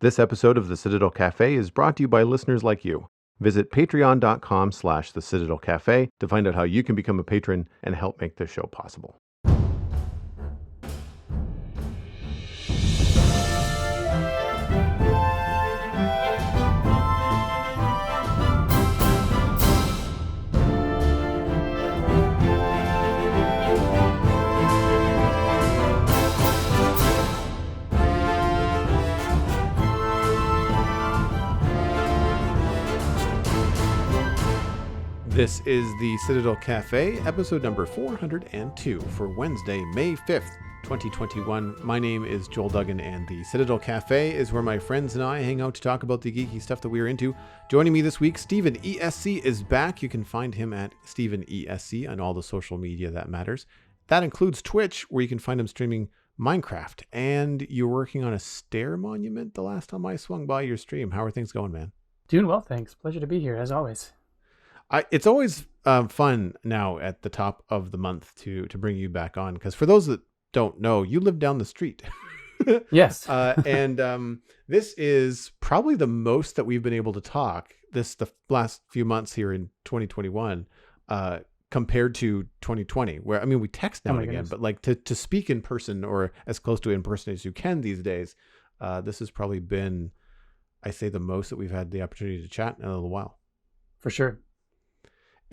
This episode of the Citadel Cafe is brought to you by listeners like you. Visit patreon.com/the Citadel Cafe to find out how you can become a patron and help make this show possible. This is the Citadel Cafe, episode number 402 for Wednesday, May 5th, 2021. My name is Joel Duggan, and the Citadel Cafe is where my friends and I hang out to talk about the geeky stuff that we are into. Joining me this week, Stephen ESC is back. You can find him at Stephen ESC on all the social media that matters. That includes Twitch, where you can find him streaming Minecraft. And you're working on a stair monument the last time I swung by your stream. How are things going, man? Doing well, thanks. Pleasure to be here, as always. It's always fun now at the top of the month to bring you back on, because for those that don't know, you live down the street. Yes. And this is probably the most that we've been able to talk the last few months here in 2021 compared to 2020, where, I mean, we text now and again, but like to speak in person or as close to in person as you can these days, this has probably been, I say, the most that we've had the opportunity to chat in a little while. For sure.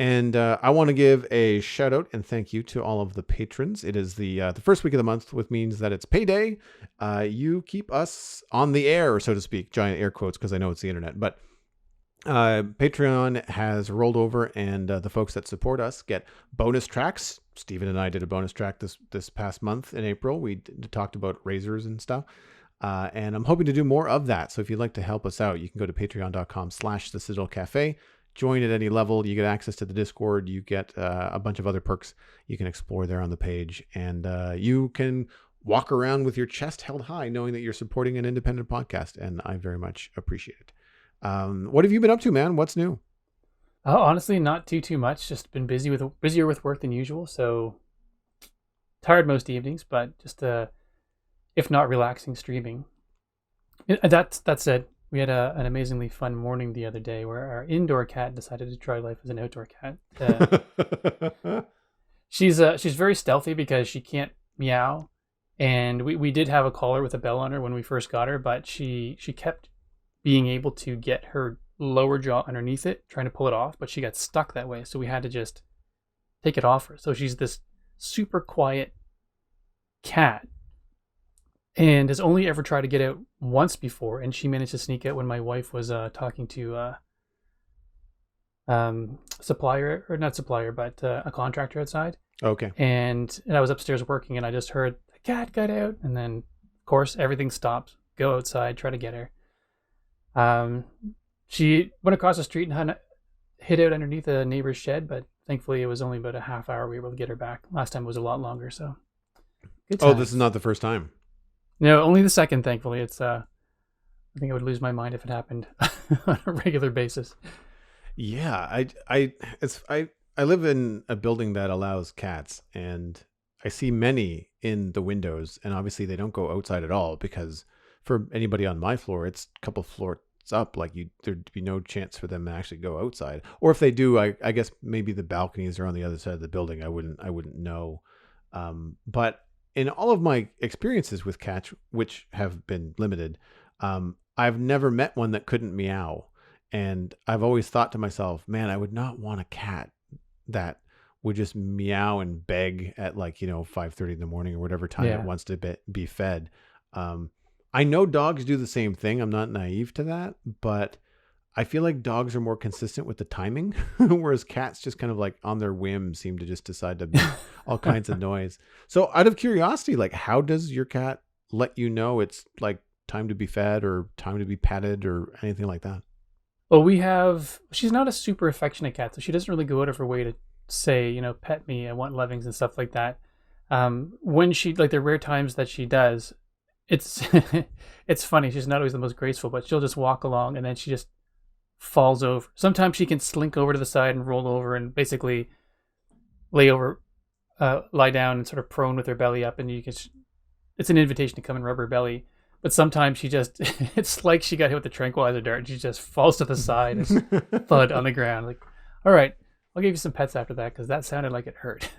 And I want to give a shout out and thank you to all of the patrons. It is the first week of the month, which means that it's payday. You keep us on the air, so to speak, giant air quotes, because I know it's the internet. But Patreon has rolled over, and the folks that support us get bonus tracks. Stephen and I did a bonus track this past month in April. We talked about razors and stuff. And I'm hoping to do more of that. So if you'd like to help us out, you can go to patreon.com/the Citadel Cafe. Join at any level. You get access to the Discord. You get a bunch of other perks you can explore there on the page. And you can walk around with your chest held high knowing that you're supporting an independent podcast. And I very much appreciate it. What have you been up to, man? What's new? Oh, honestly, not too much. Just been busier with work than usual. So tired most evenings, but just if not relaxing, streaming. That said, we had an amazingly fun morning the other day where our indoor cat decided to try life as an outdoor cat. She's very stealthy because she can't meow, and we did have a collar with a bell on her when we first got her, but she kept being able to get her lower jaw underneath it, trying to pull it off, but she got stuck that way, so we had to just take it off her. So she's this super quiet cat, and has only ever tried to get out once before, and she managed to sneak out when my wife was talking to a contractor outside. Okay. And I was upstairs working, and I just heard the cat got out, and then of course everything stops. Go outside, try to get her. She went across the street and hid out underneath a neighbor's shed, but thankfully it was only about a half hour we were able to get her back. Last time it was a lot longer, so good times. Oh, this is not the first time. No, only the second, thankfully. It's I think I would lose my mind if it happened on a regular basis. Yeah, I live in a building that allows cats, and I see many in the windows, and obviously they don't go outside at all, because for anybody on my floor, it's a couple floors up. Like there'd be no chance for them to actually go outside. Or if they do, I guess maybe the balconies are on the other side of the building. I wouldn't know. But in all of my experiences with cats, which have been limited, I've never met one that couldn't meow. And I've always thought to myself, man, I would not want a cat that would just meow and beg at 5:30 in the morning or whatever time it wants to be fed. I know dogs do the same thing. I'm not naive to that, but I feel like dogs are more consistent with the timing, whereas cats just kind of like on their whim seem to just decide to make all kinds of noise. So out of curiosity, like, how does your cat let you know it's like time to be fed or time to be patted or anything like that? Well, she's not a super affectionate cat, so she doesn't really go out of her way to say, pet me, I want lovings and stuff like that. When she, like the rare times that she does, it's it's funny. She's not always the most graceful, but she'll just walk along and then she just falls over. Sometimes she can slink over to the side and roll over and basically lie down and sort of prone with her belly up, and it's an invitation to come and rub her belly. But sometimes she just, it's like she got hit with a tranquilizer dart and she just falls to the side and thud on the ground. Like, all right, I'll give you some pets after that because that sounded like it hurt.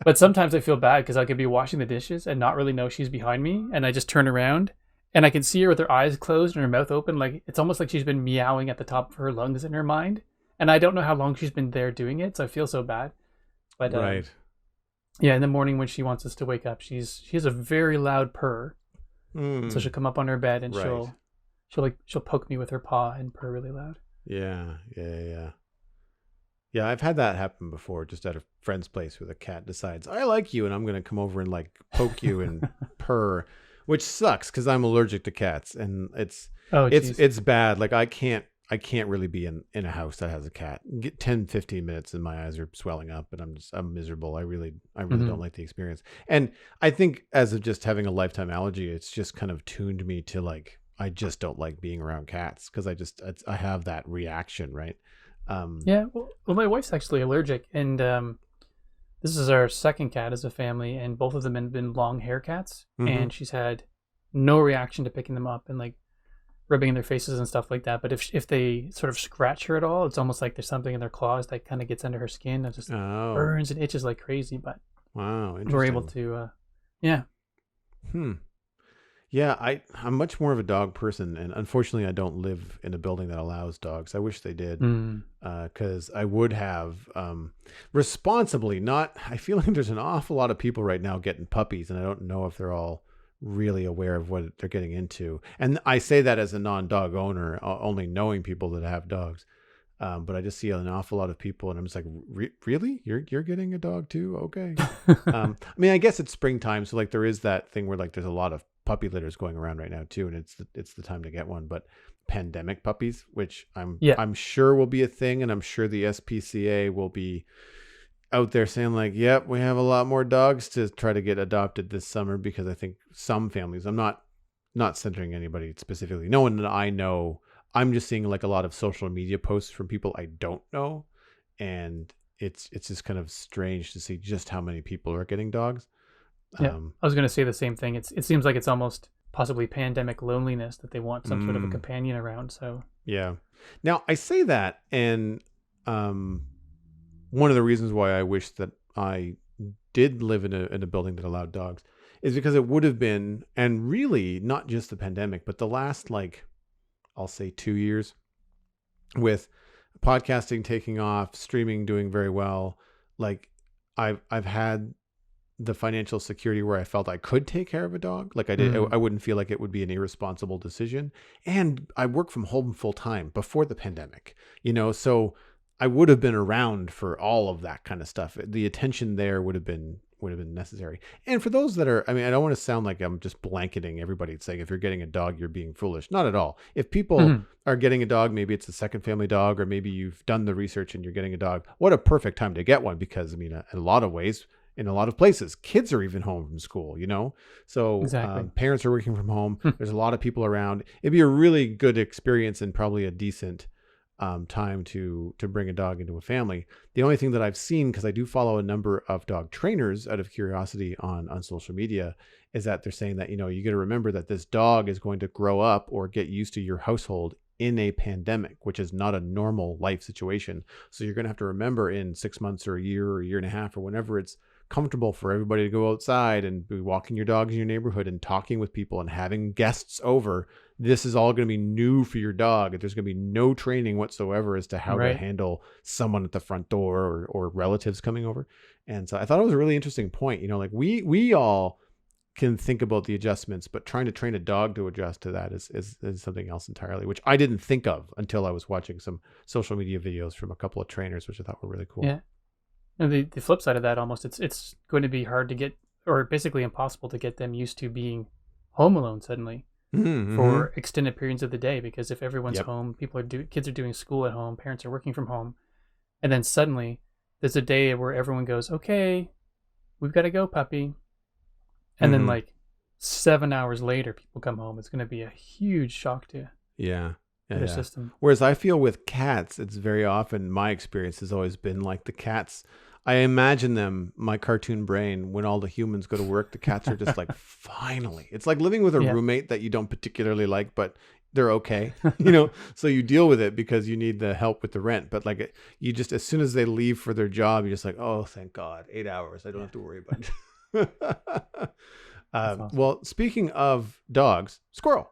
But sometimes I feel bad because I could be washing the dishes and not really know she's behind me. And I just turn around and I can see her with her eyes closed and her mouth open. Like, it's almost like she's been meowing at the top of her lungs in her mind. And I don't know how long she's been there doing it. So I feel so bad. But Right. yeah, in the morning when she wants us to wake up, she has a very loud purr. So she'll come up on her bed and Right. she'll poke me with her paw and purr really loud. Yeah. Yeah, I've had that happen before, just at a friend's place where the cat decides, I like you, and I'm going to come over and like poke you and purr, which sucks because I'm allergic to cats, and Oh, geez. it's bad. Like I can't really be in a house that has a cat. Get 10, 15 minutes and my eyes are swelling up and I'm miserable. I really don't like the experience. And I think as of just having a lifetime allergy, it's just kind of tuned me to like, I just don't like being around cats because I have that reaction, right? Yeah, well, my wife's actually allergic, and this is our second cat as a family, and both of them have been long hair cats, and she's had no reaction to picking them up and like rubbing in their faces and stuff like that. But if they sort of scratch her at all, it's almost like there's something in their claws that kind of gets under her skin and just burns and itches like crazy. But wow, interesting. we're able to, yeah. Yeah, I'm much more of a dog person, and unfortunately, I don't live in a building that allows dogs. I wish they did, because I would have responsibly. Not, I feel like there's an awful lot of people right now getting puppies, and I don't know if they're all really aware of what they're getting into. And I say that as a non-dog owner, only knowing people that have dogs. But I just see an awful lot of people, and I'm just like, really? You're getting a dog too? Okay. I mean, I guess it's springtime, so like there is that thing where like there's a lot of puppy litters going around right now too, and it's the time to get one. But pandemic puppies, which I'm sure will be a thing, and I'm sure the SPCA will be out there saying like, yep, we have a lot more dogs to try to get adopted this summer, because I think some families, I'm not centering anybody specifically, no one that I know, I'm just seeing like a lot of social media posts from people I don't know, and it's just kind of strange to see just how many people are getting dogs. Yeah, I was going to say the same thing. It seems like it's almost possibly pandemic loneliness that they want some sort of a companion around. So yeah. Now I say that, and one of the reasons why I wish that I did live in a building that allowed dogs is because it would have been, and really not just the pandemic, but the last, like, I'll say 2 years, with podcasting taking off, streaming doing very well. Like I've had the financial security where I felt I could take care of a dog. Like I did, I wouldn't feel like it would be an irresponsible decision. And I work from home full time before the pandemic, so I would have been around for all of that kind of stuff. The attention there would have been necessary. And for those that are, I mean, I don't want to sound like I'm just blanketing everybody saying if you're getting a dog, you're being foolish. Not at all. If people are getting a dog, maybe it's a second family dog, or maybe you've done the research and you're getting a dog. What a perfect time to get one, because I mean, in a lot of ways, in a lot of places, kids are even home from school, so exactly. Parents are working from home. There's a lot of people around. It'd be a really good experience and probably a decent time to bring a dog into a family. The only thing that I've seen, because I do follow a number of dog trainers out of curiosity on social media, is that they're saying that, you got to remember that this dog is going to grow up or get used to your household in a pandemic, which is not a normal life situation. So you're going to have to remember in 6 months or a year and a half or whenever it's comfortable for everybody to go outside and be walking your dogs in your neighborhood and talking with people and having guests over, this is all going to be new for your dog. There's going to be no training whatsoever as to how to handle someone at the front door or relatives coming over. And so I thought it was a really interesting point. Like we all can think about the adjustments, but trying to train a dog to adjust to that is something else entirely, which I didn't think of until I was watching some social media videos from a couple of trainers, which I thought were really cool. Yeah. And the flip side of that, almost, it's going to be hard to get, or basically impossible to get them used to being home alone suddenly for extended periods of the day. Because if everyone's home, kids are doing school at home, parents are working from home, and then suddenly there's a day where everyone goes, okay, we've got to go, puppy. And then like 7 hours later, people come home. It's going to be a huge shock to their system. Whereas I feel with cats, it's very often, my experience has always been like the cats, I imagine them, my cartoon brain, when all the humans go to work, the cats are just like, finally. It's like living with a Yeah. roommate that you don't particularly like, but they're okay, you know? So you deal with it because you need the help with the rent. But like, you just, as soon as they leave for their job, you're just like, oh, thank God, 8 hours. I don't Yeah. have to worry about it. That's awesome. Well, speaking of dogs, Squirrel.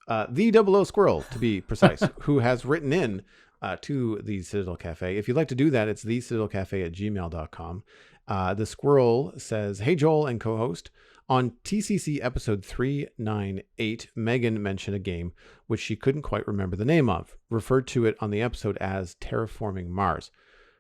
The Double O Squirrel, to be precise, who has written in to the Citadel Cafe. If you'd like to do that, it's thecitadelcafe@gmail.com. The squirrel says, "Hey, Joel and co-host. On TCC episode 398, Megan mentioned a game which she couldn't quite remember the name of, referred to it on the episode as Terraforming Mars.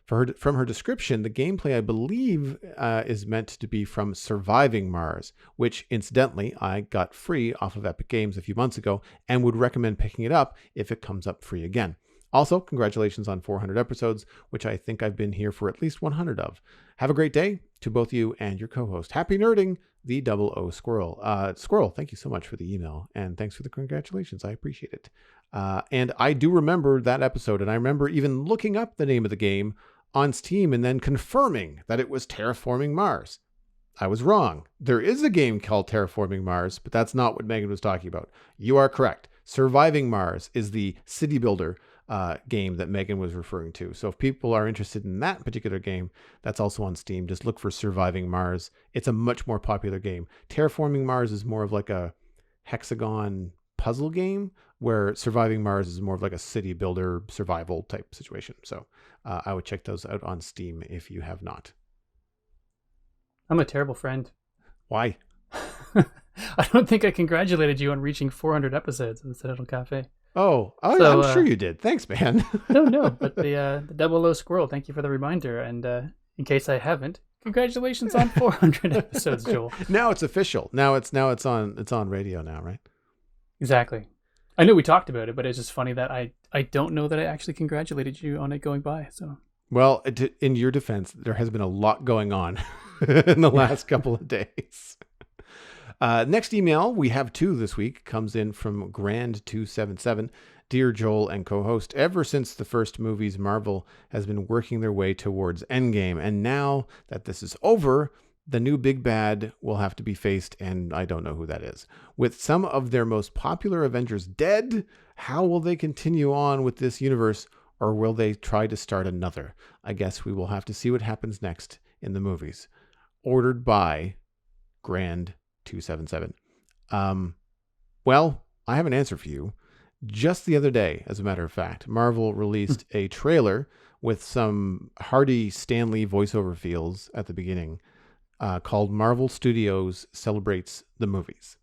From her description, the gameplay, I believe, is meant to be from Surviving Mars, which, incidentally, I got free off of Epic Games a few months ago and would recommend picking it up if it comes up free again. Also, congratulations on 400 episodes, which I think I've been here for at least 100 of. Have a great day to both you and your co-host. Happy nerding, the Double O Squirrel. Squirrel, thank you so much for the email, and thanks for the congratulations. I appreciate it. And I do remember that episode, and I remember even looking up the name of the game on Steam and then confirming that it was Terraforming Mars. I was wrong. There is a game called Terraforming Mars, but that's not what Megan was talking about. You are correct. Surviving Mars is the city builder game that Megan was referring to. So if people are interested in that particular game, that's also on Steam. Just look for Surviving Mars. It's a much more popular game. Terraforming Mars is more of like a hexagon puzzle game, where Surviving Mars is more of like a city builder survival type situation. So I would check those out on Steam if you have not. I'm a terrible friend. Why? I don't think I congratulated you on reaching 400 episodes of the Citadel Cafe. So, I'm sure you did. Thanks, man. No, but the Double O Squirrel, thank you for the reminder. And in case I haven't, congratulations on 400 episodes, Joel. Now it's official. Now it's on radio now, right? Exactly. I knew we talked about it, but it's just funny that I don't know that I actually congratulated you on it going by. So, well, in your defense, there has been a lot going on in the last couple of days. Next email, we have two this week, comes in from Grand277. Dear Joel and co-host, ever since the first movies, Marvel has been working their way towards Endgame. And now that this is over, the new big bad will have to be faced, and I don't know who that is. With some of their most popular Avengers dead, how will they continue on with this universe, or will they try to start another? I guess we will have to see what happens next in the movies. Ordered by Grand277. Well, I have an answer for you. Just the other day, as a matter of fact, Marvel released a trailer with some hearty Stan Lee voiceover feels at the beginning, called Marvel Studios Celebrates the Movies.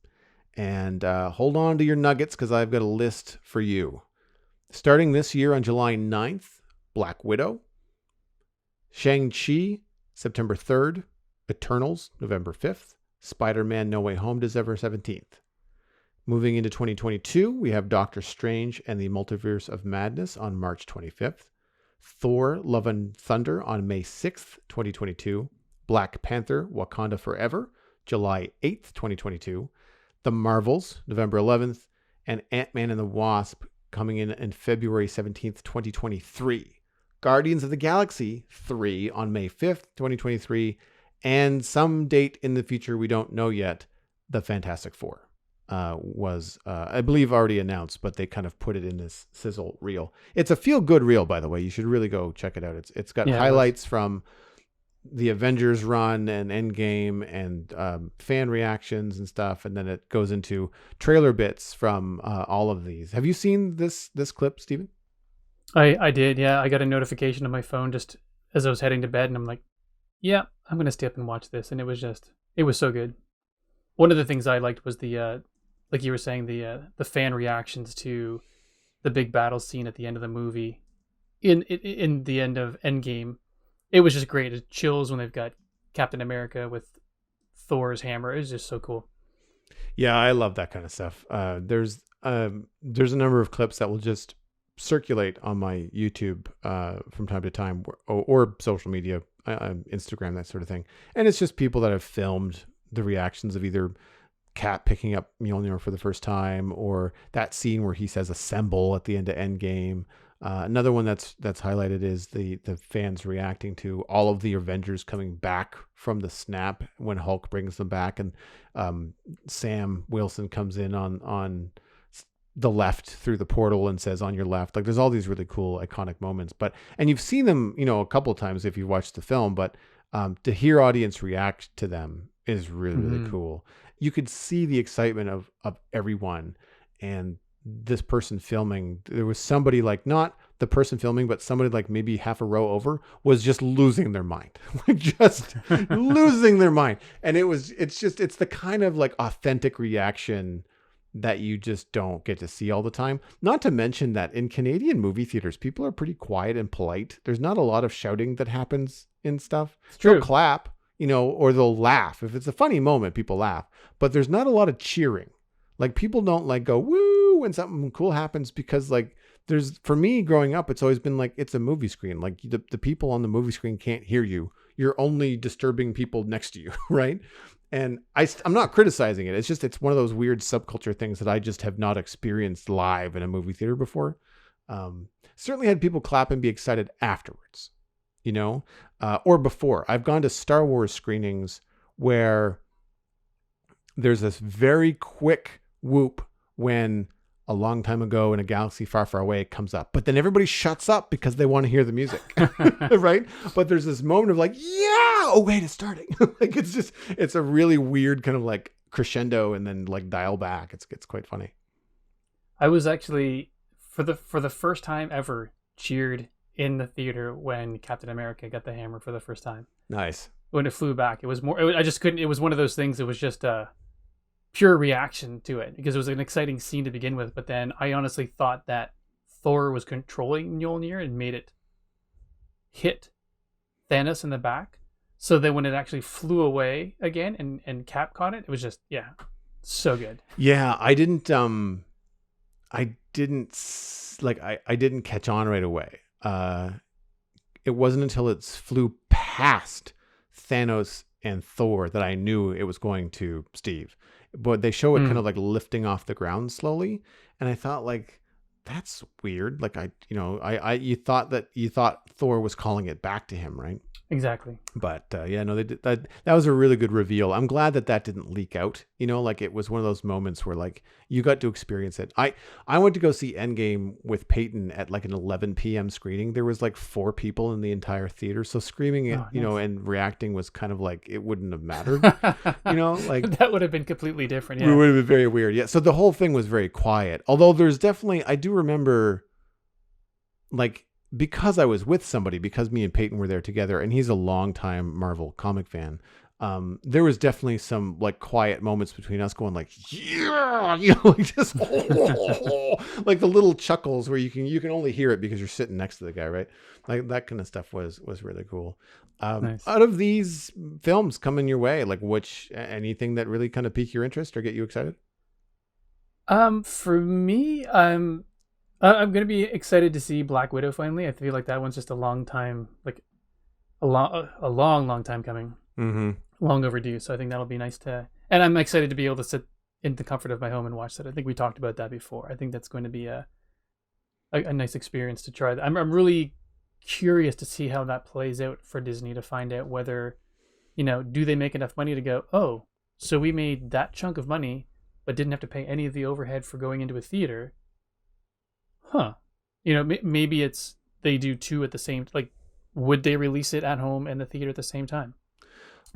And hold on to your nuggets, because I've got a list for you. Starting this year on July 9th, Black Widow. Shang-Chi, September 3rd. Eternals, November 5th. Spider-Man No Way Home, December 17th. Moving into 2022, we have Doctor Strange and the Multiverse of Madness on March 25th. Thor, Love and Thunder on May 6th, 2022. Black Panther, Wakanda Forever, July 8th, 2022. The Marvels, November 11th. And Ant-Man and the Wasp coming in February 17th, 2023. Guardians of the Galaxy 3 on May 5th, 2023. And some date in the future we don't know yet, the Fantastic Four was, I believe, already announced, but they kind of put it in this sizzle reel. It's a feel-good reel, by the way. You should really go check it out. It's got highlights from the Avengers run and Endgame and fan reactions and stuff, and then it goes into trailer bits from all of these. Have you seen this clip, Steven? I did, yeah. I got a notification on my phone just as I was heading to bed, and I'm like, yeah, I'm going to stay up and watch this. And it was so good. One of the things I liked was the, like you were saying, the fan reactions to the big battle scene at the end of the movie. In the end of Endgame, it was just great. It chills when they've got Captain America with Thor's hammer. It was just so cool. Yeah, I love that kind of stuff. There's a number of clips that will just circulate on my YouTube from time to time, or social media, Instagram, that sort of thing. And it's just people that have filmed the reactions of either Cap picking up Mjolnir for the first time, or that scene where he says assemble at the end of Endgame, Another one that's highlighted is the fans reacting to all of the Avengers coming back from the snap when Hulk brings them back, and Sam Wilson comes in on the left through the portal and says on your left. Like there's all these really cool iconic moments, and you've seen them, a couple of times if you've watched the film, but to hear audience react to them is really, really Mm-hmm. cool. You could see the excitement of everyone, and this person filming, there was somebody like, not the person filming, but somebody like maybe half a row over was just losing their mind, like just losing their mind. And it's the kind of like authentic reaction that you just don't get to see all the time. Not to mention that in Canadian movie theaters, people are pretty quiet and polite. There's not a lot of shouting that happens in stuff. It's They'll true. clap, or they'll laugh. If it's a funny moment, people laugh, but there's not a lot of cheering. Like people don't like go woo when something cool happens, because like for me growing up, it's always been like, it's a movie screen. Like the people on the movie screen can't hear you. You're only disturbing people next to you. Right. And I'm not criticizing it. It's one of those weird subculture things that I just have not experienced live in a movie theater before. Certainly had people clap and be excited afterwards, or before. I've gone to Star Wars screenings where there's this very quick whoop when a long time ago in a galaxy far, far away it comes up, but then everybody shuts up because they want to hear the music. Right. But there's this moment of like, yeah, oh wait, it's starting. Like it's a really weird kind of like crescendo and then like dial back. It's quite funny. I was actually for the first time ever cheered in the theater when Captain America got the hammer for the first time. Nice. When it flew back, it was more. I just couldn't. It was one of those things. It was just a pure reaction to it because it was an exciting scene to begin with. But then I honestly thought that Thor was controlling Mjolnir and made it hit Thanos in the back. So then when it actually flew away again and Cap caught it, it was just so good. Yeah, I didn't I didn't catch on right away. It wasn't until it flew past Thanos and Thor that I knew it was going to Steve. But they show it kind of like lifting off the ground slowly, and I thought like, that's weird. Like you thought Thor was calling it back to him, right? Exactly. But yeah, no, they did that. That was a really good reveal. I'm glad that didn't leak out. Like it was one of those moments where like you got to experience it. I went to go see Endgame with Peyton at like an 11 p.m. screening. There was like 4 people in the entire theater, so screaming it, Nice. and reacting was kind of like it wouldn't have mattered. Like that would have been completely different. it Yeah. would have been very weird. Yeah, so the whole thing was very quiet. Although there's definitely, I do remember, like, because I was with somebody, because me and Peyton were there together, and he's a longtime Marvel comic fan. There was definitely some like quiet moments between us going like, yeah, like just like the little chuckles where you can only hear it because you're sitting next to the guy, right? Like that kind of stuff was really cool. Nice. Out of these films coming your way, like anything that really kind of pique your interest or get you excited? For me, I'm gonna be excited to see Black Widow finally. I feel like that one's just a long time, like a long time coming, Mm-hmm. long overdue. So I think that'll be nice and I'm excited to be able to sit in the comfort of my home and watch that. I think we talked about that before. I think that's going to be a nice experience to try. I'm really curious to see how that plays out for Disney, to find out whether, do they make enough money to go, oh, so we made that chunk of money, but didn't have to pay any of the overhead for going into a theater. Huh. Maybe it's they do two at the same, like, would they release it at home and the theater at the same time?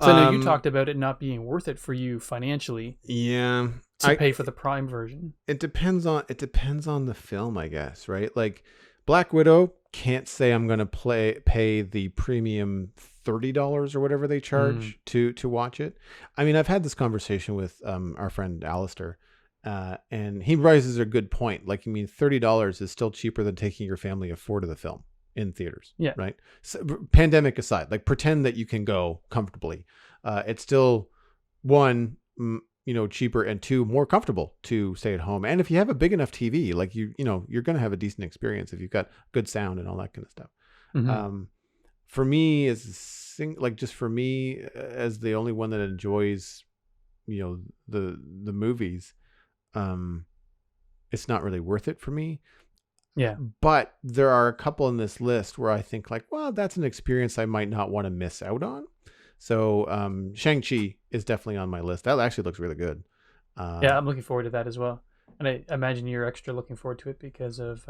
So I know you talked about it not being worth it for you financially. Yeah. To pay for the Prime version. It depends on the film, I guess, right? Like Black Widow, can't say I'm gonna pay the premium $30 or whatever they charge to watch it. I mean, I've had this conversation with our friend Alistair, and he raises a good point. Like, I mean, $30 is still cheaper than taking your family of 4 to the film in theaters. Yeah. Right. So, pandemic aside, like pretend that you can go comfortably. It's still one, cheaper, and 2, more comfortable to stay at home. And if you have a big enough TV, like you're going to have a decent experience if you've got good sound and all that kind of stuff. Mm-hmm. For me just for me as the only one that enjoys, the movies, it's not really worth it for me. Yeah. But there are a couple in this list where I think like, well, that's an experience I might not want to miss out on. So Shang-Chi is definitely on my list. That actually looks really good. Yeah, I'm looking forward to that as well. And I imagine you're extra looking forward to it because of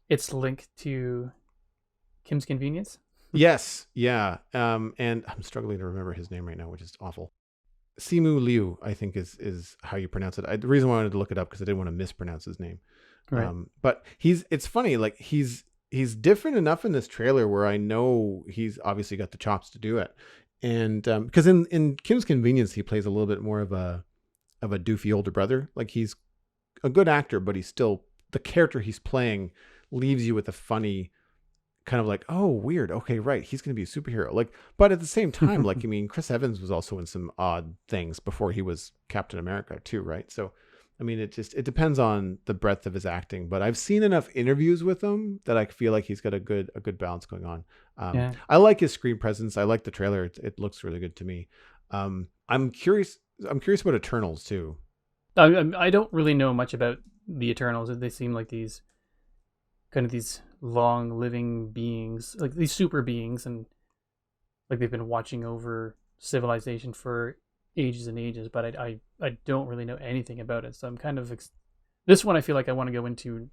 its link to Kim's Convenience. Yes, yeah. And I'm struggling to remember his name right now, which is awful. Simu Liu, I think is how you pronounce it. The reason why I wanted to look it up because I didn't want to mispronounce his name. Right. But it's funny, like he's different enough in this trailer where I know he's obviously got the chops to do it. And because in Kim's Convenience he plays a little bit more of a doofy older brother. Like he's a good actor, but he's still the character he's playing leaves you with a funny kind of like, oh, weird. Okay, right. He's going to be a superhero. Like, but at the same time, like, I mean, Chris Evans was also in some odd things before he was Captain America too, right? So, I mean, it depends on the breadth of his acting. But I've seen enough interviews with him that I feel like he's got a good balance going on. Yeah. I like his screen presence. I like the trailer. It looks really good to me. I'm curious. I'm curious about Eternals too. I don't really know much about the Eternals. They seem like these kind of these long living beings, like these super beings, and like they've been watching over civilization for ages and ages. But I don't really know anything about it, so I'm kind of this one I feel like I want to go into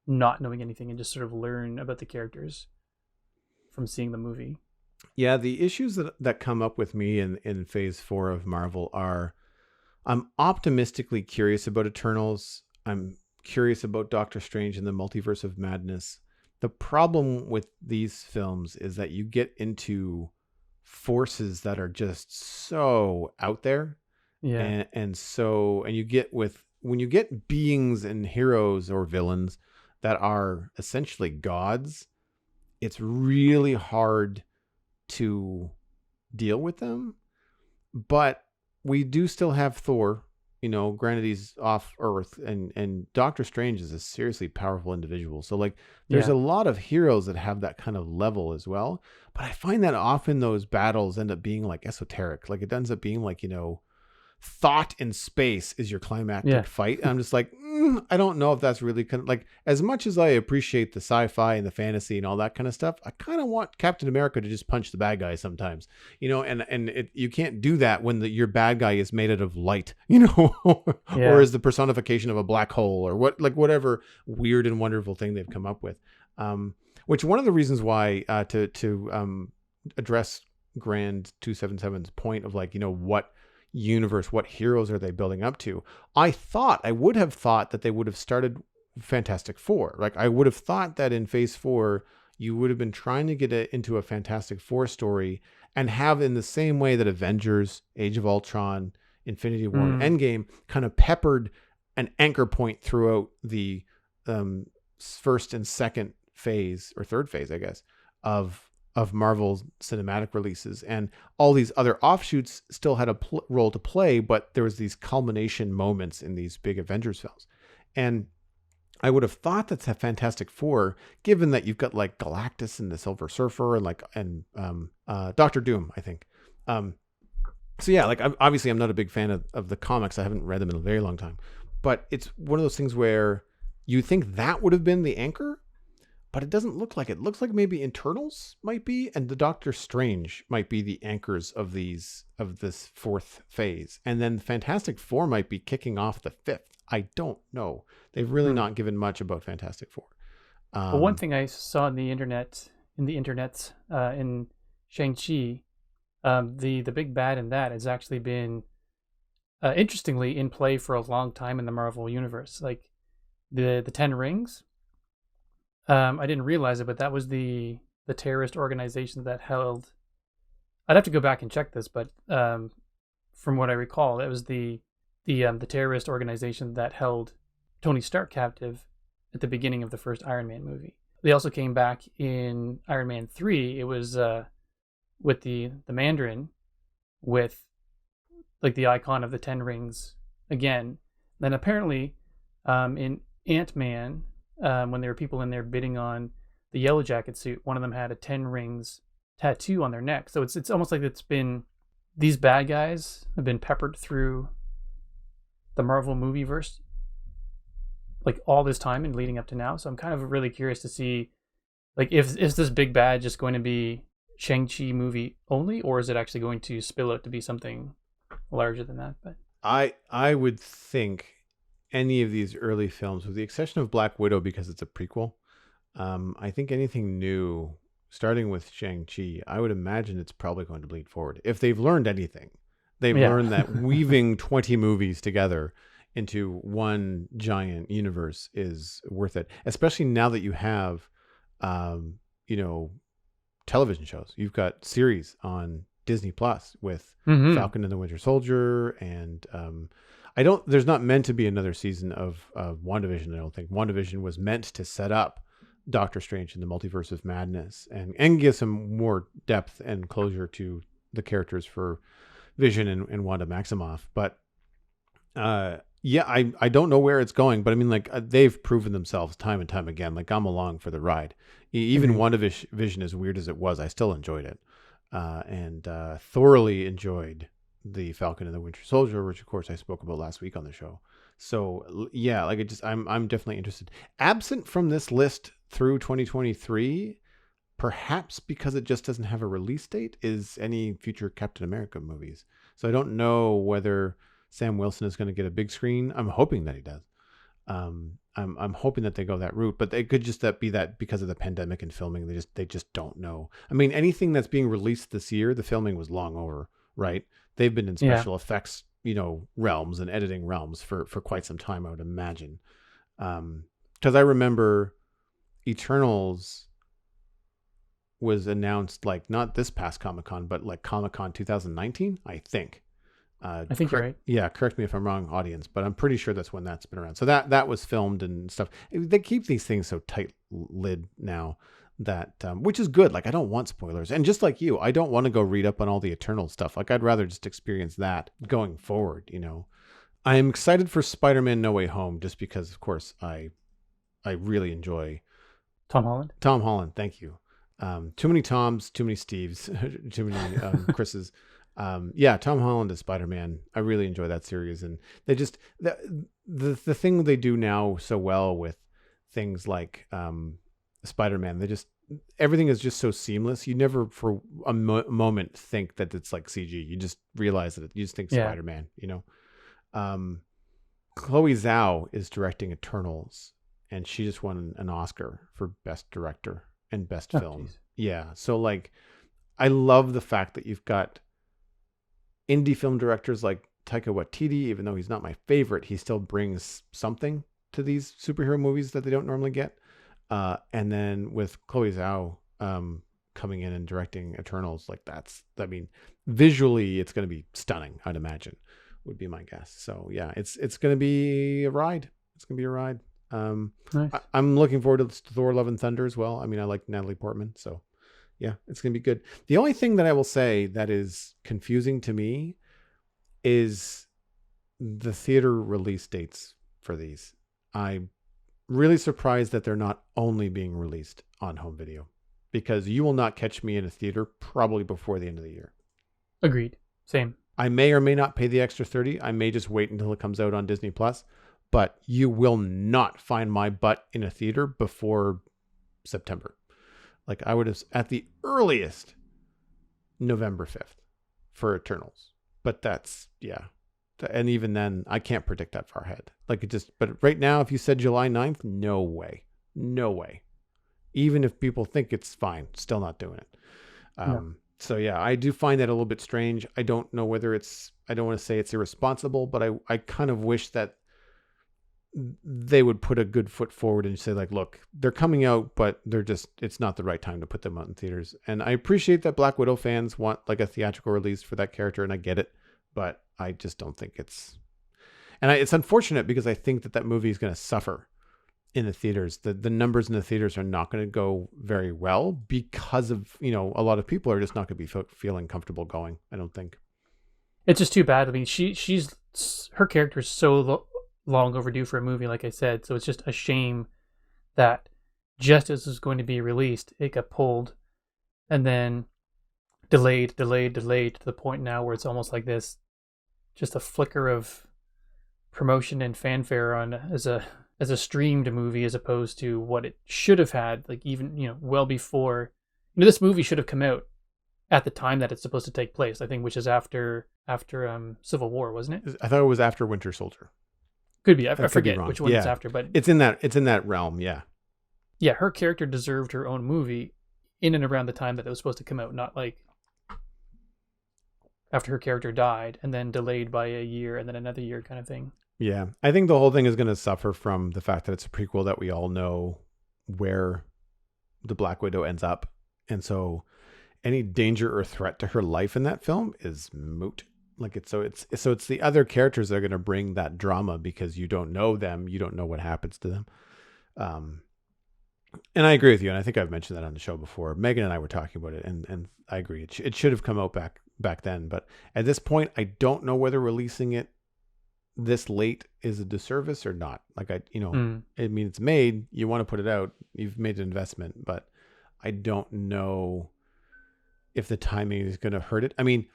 not knowing anything and just sort of learn about the characters from seeing the movie. Yeah, the issues that come up with me in phase 4 of Marvel are I'm optimistically curious about Eternals. I'm curious about Doctor Strange and the Multiverse of Madness. The problem with these films is that you get into forces that are just so out there. Yeah. And you get with when you get beings and heroes or villains that are essentially gods, it's really hard to deal with them. But we do still have Thor, granted he's off Earth, and Doctor Strange is a seriously powerful individual. So like there's Yeah. a lot of heroes that have that kind of level as well. But I find that often those battles end up being like esoteric. Like it ends up being like, thought in space is your climactic Yeah. fight. And I'm just like, I don't know if that's really kind of like, as much as I appreciate the sci-fi and the fantasy and all that kind of stuff, I kind of want Captain America to just punch the bad guy sometimes, you can't do that when your bad guy is made out of light, or Yeah. is the personification of a black hole or whatever weird and wonderful thing they've come up with. Which one of the reasons why, to address Grand 277's point of like, what universe, what heroes are they building up to? I would have thought that they would have started Fantastic Four. Like I would have thought that in phase 4, you would have been trying to get into a Fantastic Four story and have in the same way that Avengers, Age of Ultron, Infinity War, and Endgame kind of peppered an anchor point throughout the first and second phase or third phase, I guess, of Marvel's cinematic releases, and all these other offshoots still had a role to play, but there was these culmination moments in these big Avengers films. And I would have thought that's a Fantastic Four, given that you've got like Galactus and the Silver Surfer and Doctor Doom, I think. So yeah, like I'm not a big fan of the comics. I haven't read them in a very long time, but it's one of those things where you think that would have been the anchor, but it doesn't look like it. It looks like maybe Internals might be, and the Doctor Strange might be the anchors of this fourth phase. And then Fantastic Four might be kicking off the fifth. I don't know. They've really not given much about Fantastic Four. Well, one thing I saw in the internet, in Shang-Chi, the big bad in that has actually been, interestingly, in play for a long time in the Marvel universe. Like the Ten Rings. I didn't realize it, but that was the terrorist organization that held. I'd have to go back and check this, but from what I recall, it was the terrorist organization that held Tony Stark captive at the beginning of the first Iron Man movie. They also came back in Iron Man 3. It was with the Mandarin, with like the icon of the Ten Rings again. Then apparently, in Ant-Man. When there were people in there bidding on the Yellow Jacket suit, one of them had a 10 rings tattoo on their neck. So it's almost like these bad guys have been peppered through the Marvel movie verse like all this time and leading up to now. So I'm kind of really curious to see, like, if is this big bad just going to be Shang-Chi movie only, or is it actually going to spill out to be something larger than that? But I would think any of these early films, with the exception of Black Widow because it's a prequel, I think anything new, starting with Shang-Chi, I would imagine it's probably going to bleed forward. If they've learned anything, they've yeah. learned that weaving 20 movies together into one giant universe is worth it, especially now that you have, um, you know, television shows. You've got series on Disney Plus with Mm-hmm. Falcon and the Winter Soldier, and I don't. There's not meant to be another season of WandaVision. I don't think WandaVision was meant to set up Doctor Strange in the Multiverse of Madness and give some more depth and closure to the characters for Vision and Wanda Maximoff. But yeah, I don't know where it's going, but I mean, like, they've proven themselves time and time again. Like, I'm along for the ride. Even Agreed. WandaVision, as weird as it was, I still enjoyed it, and thoroughly enjoyed the Falcon and the Winter Soldier, which of course I spoke about last week on the show. So yeah, like, I'm definitely interested. Absent from this list through 2023, perhaps because it just doesn't have a release date, is any future Captain America movies. So I don't know whether Sam Wilson is going to get a big screen. I'm hoping that he does. I'm hoping that they go that route, but it could just be that because of the pandemic and filming, they just don't know. I mean, anything that's being released this year, the filming was long over, right? They've been in Yeah. special effects, realms and editing realms for quite some time, I would imagine. Because I remember Eternals was announced, like, not this past Comic-Con, but like Comic-Con 2019, I think. I think you're right. Correct me if I'm wrong, audience, but I'm pretty sure that's when that's been around. So that was filmed and stuff. They keep these things so tight lid now that, which is good. Like, I don't want spoilers, and just like you, I don't want to go read up on all the Eternal stuff. Like, I'd rather just experience that going forward. I am excited for Spider-Man: No Way Home just because, of course, I really enjoy Tom Holland. Tom Holland. Thank you. Too many Toms, too many Steves, too many Chris's. Yeah, Tom Holland is Spider-Man. I really enjoy that series, and they just the thing they do now so well with things like Spider-Man. Everything is just so seamless. You never for a moment think that it's like CG. You just realize that you just think Yeah. Spider-Man. Um, Chloe Zhao is directing Eternals, and she just won an Oscar for Best Director and Best Oh, Film. jeez. Yeah, so, like, I love the fact that you've got indie film directors like Taika Waititi. Even though he's not my favorite, he still brings something to these superhero movies that they don't normally get. And then with Chloe Zhao coming in and directing Eternals, like, I mean, visually it's going to be stunning, I'd imagine, would be my guess. So yeah, it's going to be a ride. It's going to be a ride. Nice. I'm looking forward to Thor: Love and Thunder as well. I mean, I like Natalie Portman, so yeah, it's going to be good. The only thing that I will say that is confusing to me is the theater release dates for these. I'm really surprised that they're not only being released on home video, because you will not catch me in a theater probably before the end of the year. Agreed. Same. I may or may not pay the extra 30. I may just wait until it comes out on Disney Plus, but you will not find my butt in a theater before September. Like, I would have at the earliest November 5th for Eternals. But that's, yeah. And even then, I can't predict that far ahead. Like, but right now, if you said July 9th, no way. No way. Even if people think it's fine, still not doing it. No. So yeah, I do find that a little bit strange. I don't know whether I don't want to say it's irresponsible, but I kind of wish that they would put a good foot forward and say, like, look, they're coming out, but it's not the right time to put them out in theaters. And I appreciate that Black Widow fans want, like, a theatrical release for that character, and I get it, but I just don't think it's unfortunate, because I think that movie is going to suffer in the theaters. The numbers in the theaters are not going to go very well because of, a lot of people are just not going to be feeling comfortable going, I don't think. It's just too bad. I mean, her character is so long overdue for a movie, like I said. So it's just a shame that just as it was going to be released, it got pulled and then delayed to the point now where it's almost like this, just a flicker of promotion and fanfare as a as a streamed movie as opposed to what it should have had, like even well before. This movie should have come out at the time that it's supposed to take place. I think, which is after Civil War, wasn't it? I thought it was after Winter Soldier. Could be. I Could be forget wrong. which one it's after, but it's in that realm. Yeah. Yeah, her character deserved her own movie in and around the time that it was supposed to come out, not like after her character died and then delayed by a year and then another year kind of thing. Yeah. I think the whole thing is going to suffer from the fact that it's a prequel that we all know where the Black Widow ends up. And so any danger or threat to her life in that film is moot. Like it's the other characters that are going to bring that drama because you don't know them. You don't know what happens to them. And I agree with you. And I think I've mentioned that on the show before. Megan and I were talking about it and I agree. It should have come out back then. But at this point, I don't know whether releasing it this late is a disservice or not. Like I mean, it's made, you want to put it out, you've made an investment, but I don't know if the timing is going to hurt it. I mean,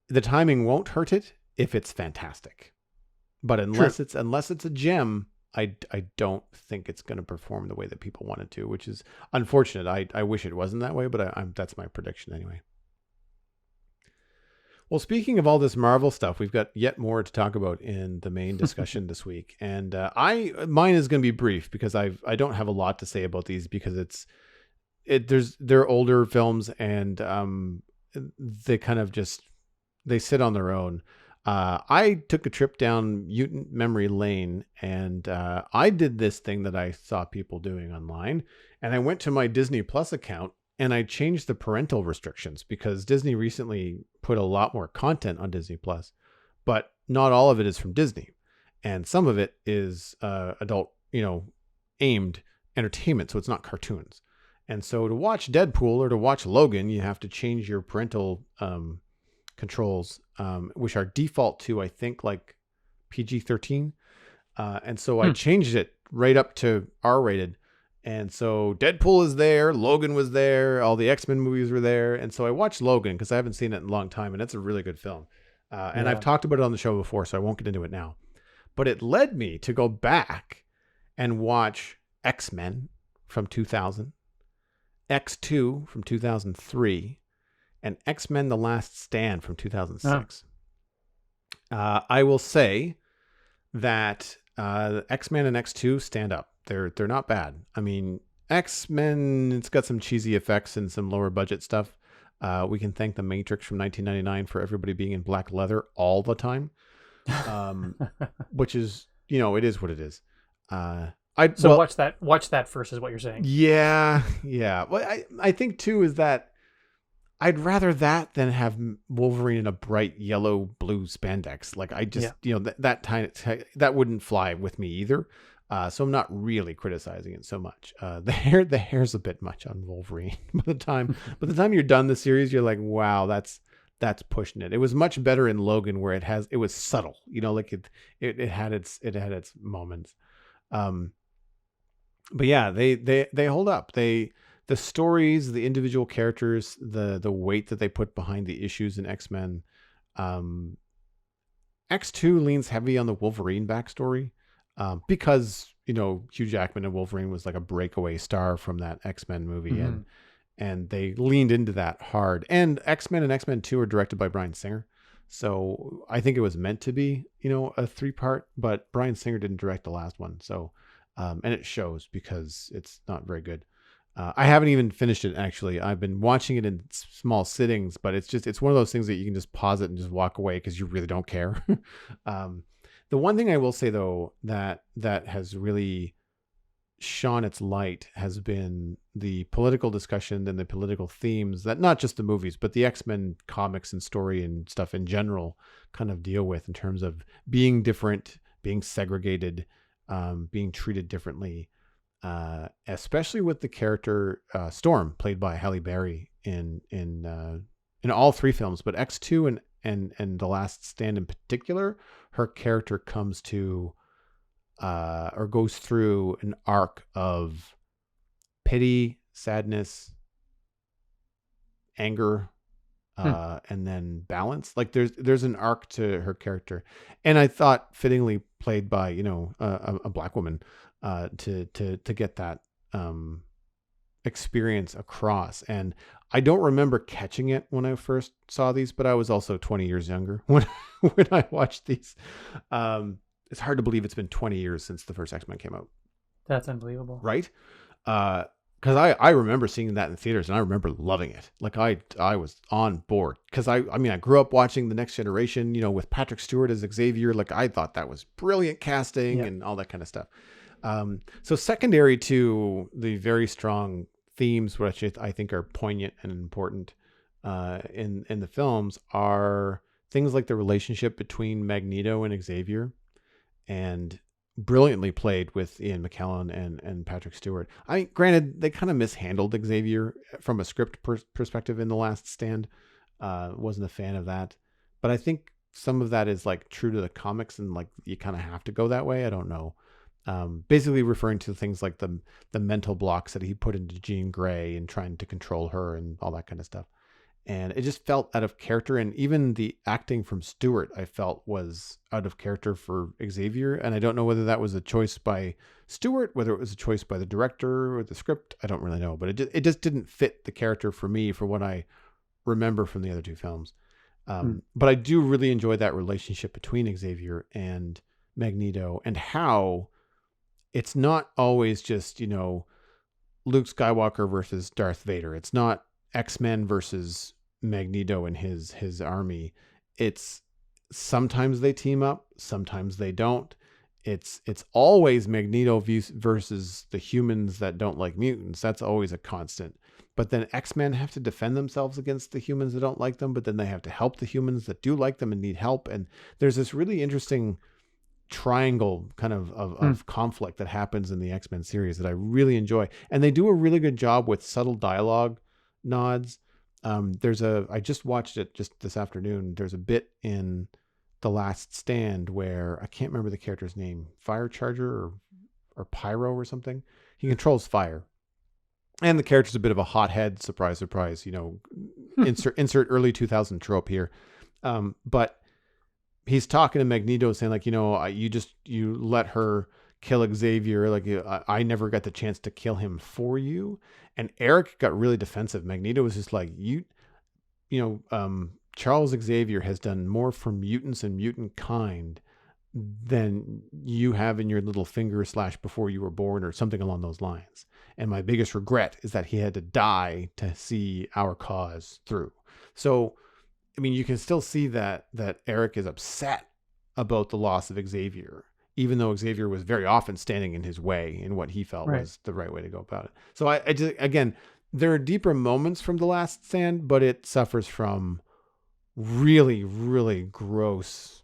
the timing won't hurt it if it's fantastic, but unless it's a gem, I don't think it's going to perform the way that people want it to, which is unfortunate. I wish it wasn't that way, but that's my prediction anyway. Well, speaking of all this Marvel stuff, we've got yet more to talk about in the main discussion this week, and mine is going to be brief because I don't have a lot to say about these because they're older films and they kind of they sit on their own. I took a trip down mutant memory lane and I did this thing that I saw people doing online, and I went to my Disney Plus account and I changed the parental restrictions because Disney recently put a lot more content on Disney Plus, but not all of it is from Disney. And some of it is adult, aimed entertainment. So it's not cartoons. And so to watch Deadpool or to watch Logan, you have to change your parental controls, which are default to, I think, like PG-13. And so I changed it right up to R-rated. And so Deadpool is there, Logan was there, all the X-Men movies were there. And so I watched Logan because I haven't seen it in a long time, and it's a really good film. And I've talked about it on the show before, so I won't get into it now. But it led me to go back and watch X-Men from 2000, X2 from 2003, and X-Men The Last Stand from 2006. I will say that X-Men and X2 stand up. They're not bad. I mean, X-Men, it's got some cheesy effects and some lower budget stuff. We can thank The Matrix from 1999 for everybody being in black leather all the time, which is, it is what it is. Watch that first is what you're saying. Yeah. Well, I think too is that I'd rather that than have Wolverine in a bright yellow blue spandex. Like I just, that wouldn't fly with me either. So I'm not really criticizing it so much. The hair's a bit much on Wolverine. By the time you're done the series, you're like, wow, that's pushing it. It was much better in Logan where it was subtle, like it had its moments. But yeah, they hold up. The stories, the individual characters, the weight that they put behind the issues in X-Men. X2 leans heavy on the Wolverine backstory. Because Hugh Jackman and Wolverine was like a breakaway star from that X-Men movie, and they leaned into that hard. And X-Men and X-Men 2 are directed by Bryan Singer, so I think it was meant to be a 3-part, but Bryan Singer didn't direct the last one, so and it shows because it's not very good. I haven't even finished it actually. I've been watching it in small sittings, but it's one of those things that you can just pause it and just walk away because you really don't care. The one thing I will say, though, that has really shone its light has been the political discussion and the political themes that not just the movies, but the X-Men comics and story and stuff in general kind of deal with in terms of being different, being segregated, being treated differently, especially with the character Storm, played by Halle Berry in all 3 films, but X2 and The Last Stand in particular. Her character comes to or goes through an arc of pity, sadness, anger, and then balance. Like there's an arc to her character, and I thought fittingly played by a black woman. to get that um, experience across. And I don't remember catching it when I first saw these, but I was also 20 years younger when I watched these. It's hard to believe it's been 20 years since the first X-Men came out, That's unbelievable. right? Because I remember seeing that in theaters and I remember loving it. Like I was on board because I mean I grew up watching The Next Generation, with Patrick Stewart as Xavier. Like I thought that was brilliant casting Yeah. and all that kind of stuff. So secondary to the very strong themes, which I think are poignant and important in the films, are things like the relationship between Magneto and Xavier, and brilliantly played with Ian McKellen and Patrick Stewart. I mean, granted, they kind of mishandled Xavier from a script perspective in The Last Stand. Wasn't a fan of that, but I think some of that is like true to the comics, and like you kind of have to go that way. I don't know. Basically referring to things like the mental blocks that he put into Jean Grey and trying to control her and all that kind of stuff. And it just felt out of character. And even the acting from Stewart, I felt was out of character for Xavier. And I don't know whether that was a choice by Stewart, whether it was a choice by the director or the script. I don't really know, but it just didn't fit the character for me for what I remember from the other two films. But I do really enjoy that relationship between Xavier and Magneto, and how it's not always just, Luke Skywalker versus Darth Vader. It's not X-Men versus Magneto and his army. It's sometimes they team up, sometimes they don't. It's always Magneto versus the humans that don't like mutants. That's always a constant. But then X-Men have to defend themselves against the humans that don't like them, but then they have to help the humans that do like them and need help. And there's this really interesting triangle kind of conflict that happens in the X-Men series that I really enjoy. And they do a really good job with subtle dialogue nods. I just watched it just this afternoon. There's a bit in The Last Stand where I can't remember the character's name, Fire Charger or Pyro or something. He controls fire. And the character's a bit of a hothead, surprise, surprise, insert early 2000 trope here. But he's talking to Magneto saying like, you let her kill Xavier. Like I never got the chance to kill him for you. And Eric got really defensive. Magneto was just like, Charles Xavier has done more for mutants and mutant kind than you have in your little finger / before you were born, or something along those lines. And my biggest regret is that he had to die to see our cause through. So, I mean, you can still see that Eric is upset about the loss of Xavier, even though Xavier was very often standing in his way in what he felt was the right way to go about it. So I just, again, there are deeper moments from The Last Stand, but it suffers from really, really gross,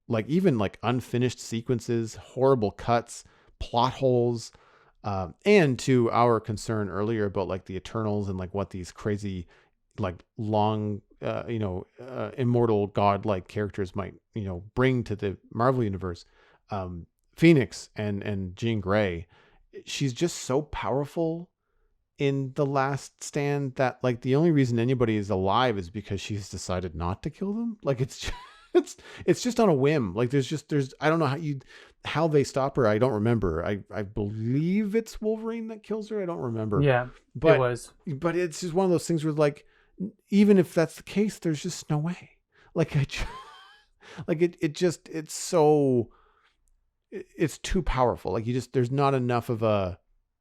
like even like unfinished sequences, horrible cuts, plot holes, and to our concern earlier about like the Eternals and like what these crazy, like long, immortal godlike characters might, bring to the Marvel universe. Phoenix and Jean Grey, she's just so powerful in The Last Stand that like the only reason anybody is alive is because she's decided not to kill them. Like it's just, it's just on a whim. Like there's I don't know how they stop her. I don't remember. I believe it's Wolverine that kills her. I don't remember. Yeah, but it was. But it's just one of those things where like, even if that's the case, there's just no way. Like it's too powerful. Like there's not enough of a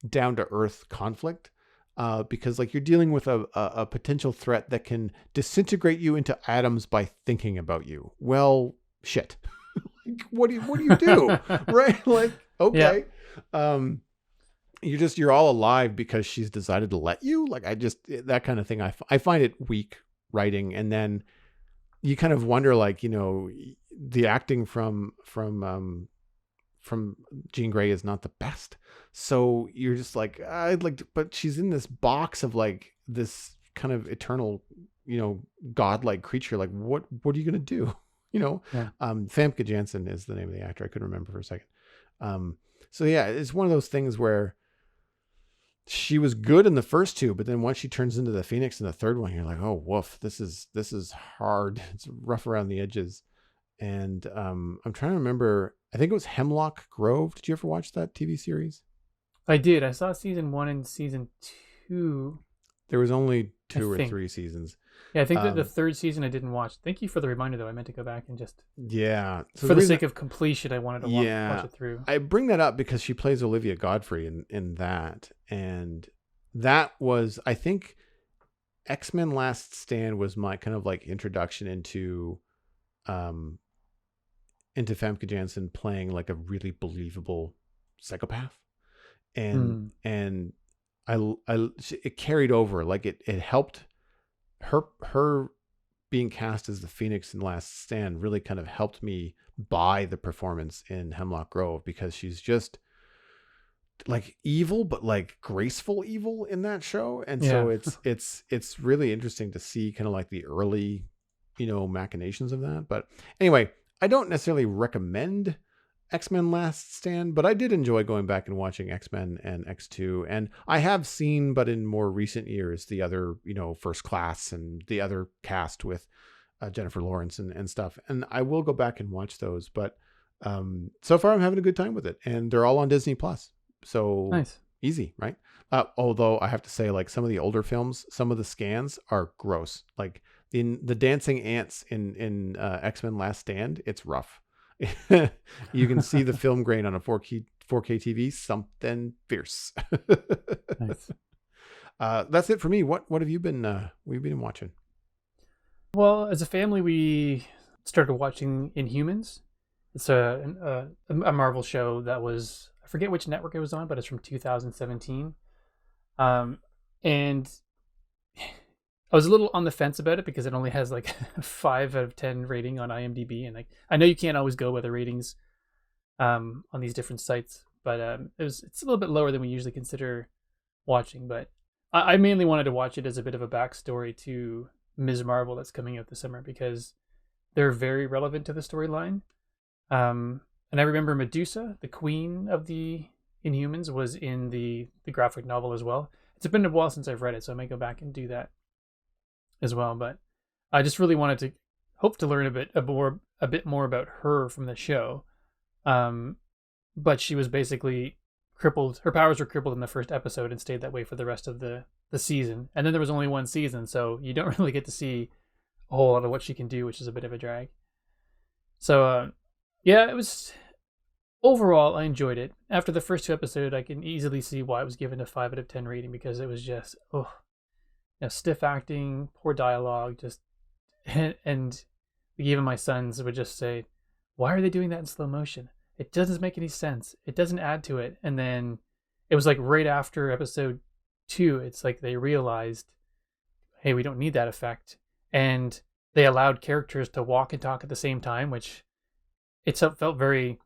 down to earth conflict, because like you're dealing with a potential threat that can disintegrate you into atoms by thinking about you. Well, shit. Like, what do you do? Right? Like, okay. Yeah. You're all alive because she's decided to let you. Like that kind of thing. I find it weak writing. And then you kind of wonder, like, the acting from Jean Grey is not the best. So you're just like, but she's in this box of like this kind of eternal, godlike creature. Like what are you going to do? Yeah. Famke Janssen is the name of the actor. I couldn't remember for a second. So yeah, it's one of those things where she was good in the first two, but then once she turns into the Phoenix in the third one, you're like, oh, woof, this is hard. It's rough around the edges. And I'm trying to remember, I think it was Hemlock Grove. Did you ever watch that TV series? I did. I saw season 1 and season 2, There was only I 2 or 3 think. seasons. Yeah, I think that the Um, third season I didn't watch. Thank you for the reminder, though. I meant to go back and just, yeah. So for the the reason, sake of completion, I wanted to watch yeah, it through. I bring that up because she plays Olivia Godfrey in that, and that was, I think, X-Men Last Stand was my kind of like introduction um into Famke Janssen playing like a really believable psychopath, and Hmm. and it carried over, like it helped her being cast as the Phoenix in Last Stand really kind of helped me buy the performance in Hemlock Grove, because she's just like evil, but like graceful evil in that show. And so Yeah. it's really interesting to see kind of like the early, machinations of that. But anyway, I don't necessarily recommend X-Men Last Stand, but I did enjoy going back and watching X-Men and X2. And I have seen, but in more recent years, the other, First Class and the other cast with Jennifer Lawrence and stuff. And I will go back and watch those. But so far, I'm having a good time with it. And they're all on Disney Plus. So Nice. easy, right? Although I have to say, like some of the older films, some of the scans are gross. Like in the dancing ants in X-Men Last Stand, it's rough. You can see the film grain on a 4K TV, something fierce. Nice. That's it for me. What have you been we've been watching? Well, as a family, we started watching Inhumans. It's a Marvel show that was, I forget which network it was on, but it's from 2017. And I was a little on the fence about it because it only has like a 5 out of 10 rating on IMDb, and like I know you can't always go by the ratings on these different sites, but it's a little bit lower than we usually consider watching. But I mainly wanted to watch it as a bit of a backstory to Ms. Marvel that's coming out this summer, because they're very relevant to the storyline. And I remember Medusa, the queen of the Inhumans, was in the graphic novel as well. It's been a while since I've read it, so I may go back and do that as well. But I just really wanted to hope to learn a bit more about her from the show. Um, but she was basically crippled. Her powers were crippled in the first episode and stayed that way for the rest of the season. And then there was only one season, so you don't really get to see a whole lot of what she can do, which is a bit of a drag. So yeah, it was, overall I enjoyed it. After the first 2 episodes, I can easily see why it was given a 5 out of 10 rating, because it was just stiff acting, poor dialogue, just and even my sons would just say, "Why are they doing that in slow motion? It doesn't make any sense. It doesn't add to it." And then it was like right after episode 2, it's like they realized, hey, we don't need that effect, and they allowed characters to walk and talk at the same time, which it felt very,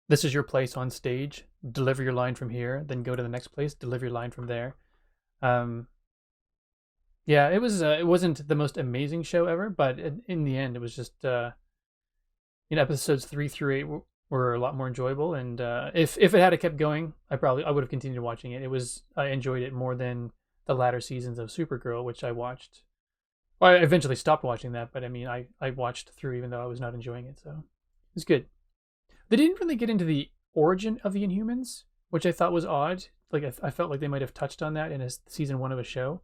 this is your place on stage, deliver your line from here, then go to the next place, deliver your line from there. um yeah, it wasn't the most amazing show ever, but in the end it was just episodes 3 through 8 were a lot more enjoyable. And if it had kept going, I would have continued watching it. I enjoyed it more than the latter seasons of Supergirl, which I watched. Well, I eventually stopped watching that, but I mean, I watched through even though I was not enjoying it, so it was good. They didn't really get into the origin of the Inhumans, which I thought was odd. Like I felt like they might have touched on that in a season 1 of a show,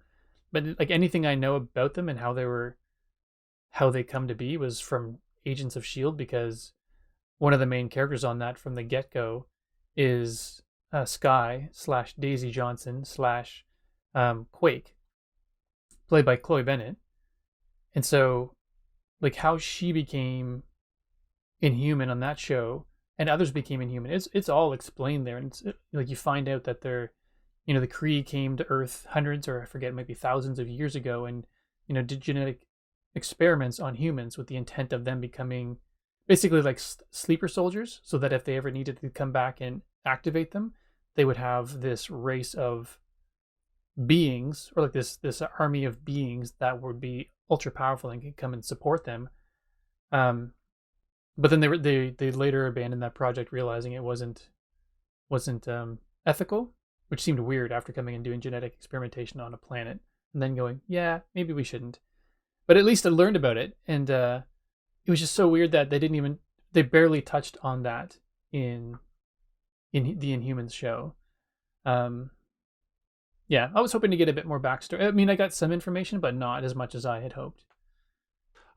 but like anything I know about them and how they come to be was from Agents of Shield, because one of the main characters on that from the get go is Sky slash Daisy Johnson slash Quake, played by Chloe Bennett. And so, like, how she became Inhuman on that show and others became Inhuman, it's all explained there. And it's like you find out that the Kree came to Earth hundreds, or I forget, maybe thousands of years ago, and did genetic experiments on humans with the intent of them becoming basically like sleeper soldiers, so that if they ever needed to come back and activate them, they would have this race of beings, or like this army of beings that would be ultra powerful and could come and support them. Um, but then they later abandoned that project, realizing it wasn't ethical, which seemed weird after coming and doing genetic experimentation on a planet, and then going, yeah, maybe we shouldn't. But at least I learned about it, and it was just so weird that they barely touched on that in the Inhumans show. Um, yeah, I was hoping to get a bit more backstory. I mean, I got some information, but not as much as I had hoped.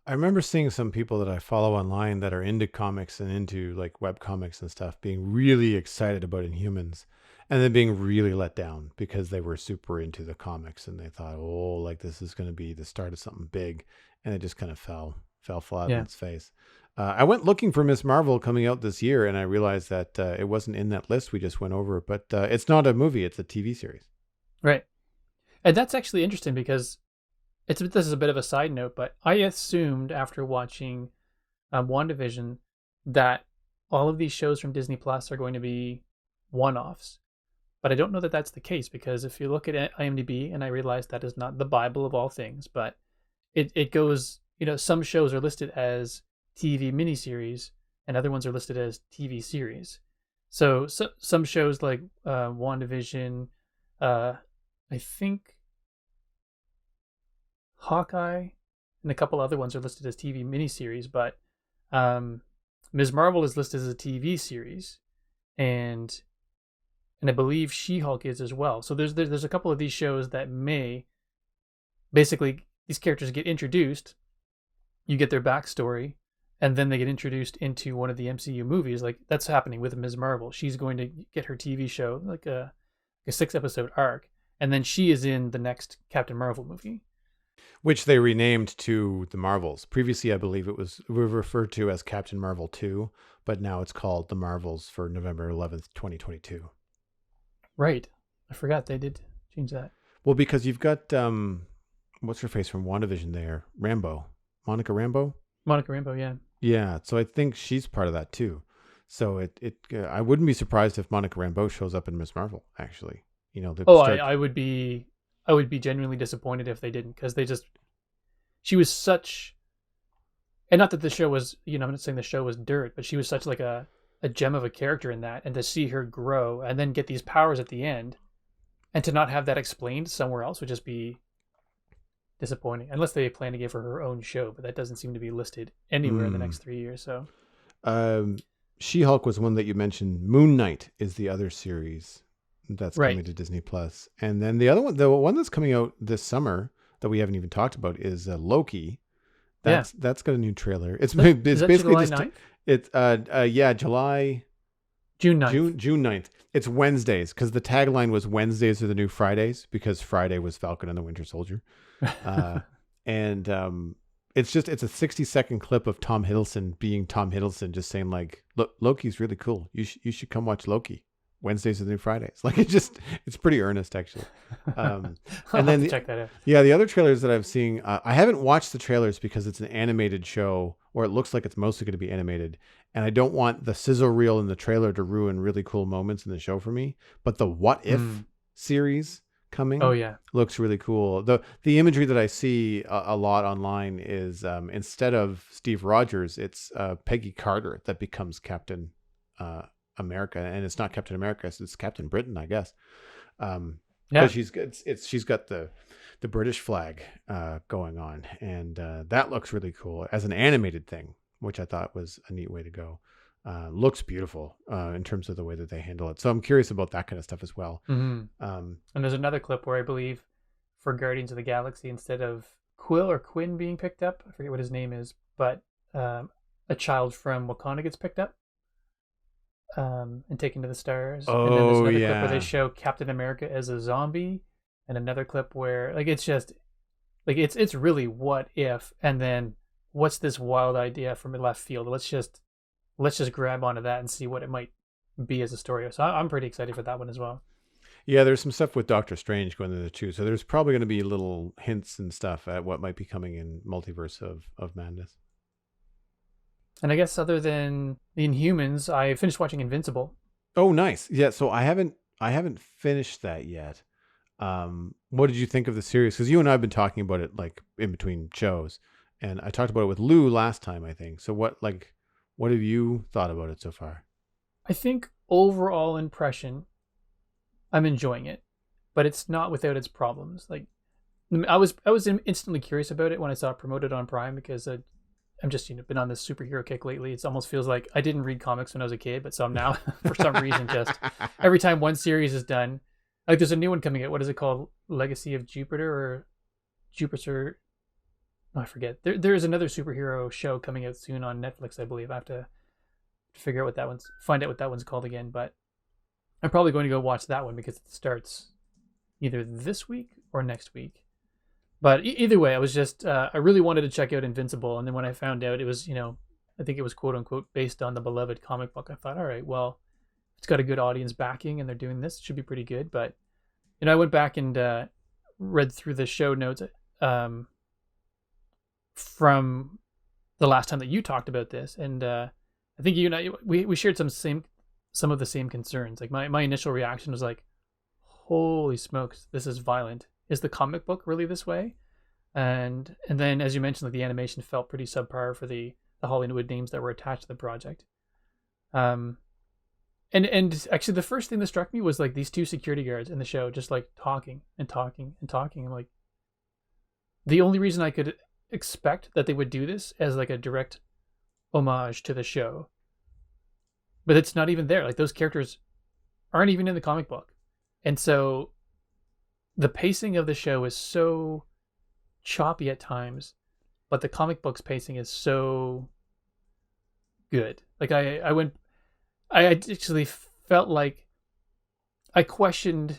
I remember seeing some people that I follow online that are into comics and into like web comics and stuff being really excited about Inhumans and then being really let down because they were super into the comics and they thought, oh, like this is going to be the start of something big. And it just kind of fell flat on Yeah, its face. I went looking for Miss Marvel coming out this year and I realized that it wasn't in that list we just went over, but it's not a movie, it's a TV series. right. And that's actually interesting because this is a bit of a side note, but I assumed after watching WandaVision that all of these shows from Disney Plus are going to be one-offs. But I don't know that that's the case because if you look at IMDb, and I realize that is not the Bible of all things, but it goes, some shows are listed as TV miniseries and other ones are listed as TV series. So some shows like WandaVision, I think Hawkeye, and a couple other ones are listed as TV miniseries, but um, Ms. Marvel is listed as a TV series, and I believe She-Hulk is as well. So there's a couple of these shows that may basically these characters get introduced, you get their backstory, and then they get introduced into one of the MCU movies. Like that's happening with Ms. Marvel. She's going to get her TV show, like a 6-episode arc, and then she is in the next Captain Marvel movie. Which they renamed to the Marvels. Previously, I believe it was referred to as Captain Marvel 2, but now it's called the Marvels for November 11th, 2022. Right. I forgot they did change that. Well, because you've got, what's her face from WandaVision there? Rambeau. Monica Rambeau? Monica Rambeau, yeah. Yeah, so I think she's part of that too. So I wouldn't be surprised if Monica Rambeau shows up in Miss Marvel, actually. I would be genuinely disappointed if they didn't, because she was such, and not that the show was, I'm not saying the show was dirt, but she was such like a gem of a character in that, and to see her grow and then get these powers at the end, and to not have that explained somewhere else would just be disappointing, unless they plan to give her her own show, but that doesn't seem to be listed anywhere in the next 3 years. So, She-Hulk was one that you mentioned. Moon Knight is the other series that's right. coming to Disney Plus, and then the other one, the one that's coming out this summer that we haven't even talked about is Loki. That's got a new trailer. It's basically July just 9th? It's July June 9th. June 9th. It's Wednesdays because the tagline was Wednesdays are the new Fridays because Friday was Falcon and the Winter Soldier. And it's a 60-second clip of Tom Hiddleston being Tom Hiddleston, just saying like, Loki's really cool. You should come watch Loki. Wednesdays are the new Fridays. Like it's pretty earnest actually. And then check that out. Yeah, the other trailers that I've seen, I haven't watched the trailers because it's an animated show, or it looks like it's mostly going to be animated, and I don't want the sizzle reel in the trailer to ruin really cool moments in the show for me. But the What If series coming, looks really cool. The imagery that I see a lot online is instead of Steve Rogers, it's Peggy Carter that becomes Captain America, and it's not Captain America, it's Captain Britain, I guess. Because she's got the British flag going on, and that looks really cool as an animated thing, which I thought was a neat way to go. Looks beautiful in terms of the way that they handle it. So I'm curious about that kind of stuff as well. And there's another clip where I believe for Guardians of the Galaxy, instead of Quill or Quinn being picked up, I forget what his name is, but a child from Wakanda gets picked up and taken to the stars. And then there's another clip where they show Captain America as a zombie, and another clip where like it's just like it's really what if, and then what's this wild idea from left field? Let's just grab onto that and see what it might be as a story. So I'm pretty excited for that one as well. Yeah, there's some stuff with Doctor Strange going in there too. So there's probably going to be little hints and stuff at what might be coming in Multiverse of Madness. And I guess other than the Inhumans, I finished watching Invincible. Oh, nice. Yeah, so I haven't finished that yet. What did you think of the series? Because you and I have been talking about it like in between shows, and I talked about it with Lou last time, I think. So what have you thought about it so far? I think overall impression, I'm enjoying it, but it's not without its problems. Like I was instantly curious about it when I saw it promoted on Prime, because I'm just been on this superhero kick lately. It almost feels like I didn't read comics when I was a kid, but so I'm now for some reason just every time one series is done, Like there's a new one coming out. What is it called? Legacy of Jupiter or Jupiter? Oh, I forget. There is another superhero show coming out soon on Netflix, I believe. I have to figure out what that one's find out what that one's called again. But I'm probably going to go watch that one because it starts either this week or next week. But either way, I was just I really wanted to check out Invincible, and then when I found out it was, I think it was quote unquote based on the beloved comic book, I thought, all right, well, it's got a good audience backing, and they're doing this, it should be pretty good. But I went back and read through the show notes from the last time that you talked about this, and I think you and I we shared some of the same concerns. Like my initial reaction was like, holy smokes, this is violent. Is the comic book really this way? And then, as you mentioned, like the animation felt pretty subpar for the Hollywood names that were attached to the project. And actually, the first thing that struck me was like these two security guards in the show, just like talking and talking and talking. I'm like, the only reason I could expect that they would do this as like a direct homage to the show, but it's not even there. Like those characters aren't even in the comic book, and so the pacing of the show is so choppy at times, but the comic book's pacing is so good. Like I actually felt like I questioned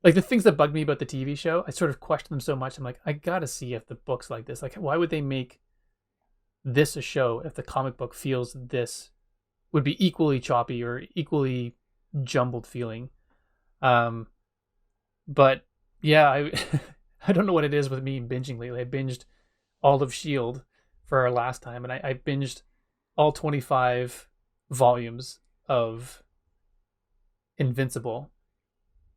like the things that bugged me about the TV show. I sort of questioned them so much. I'm like, I gotta see if the book's like this. Like, why would they make this a show if the comic book feels this would be equally choppy or equally jumbled feeling? But yeah, I I don't know what it is with me binging lately. I binged all of Shield for our last time, and I binged all 25 volumes of Invincible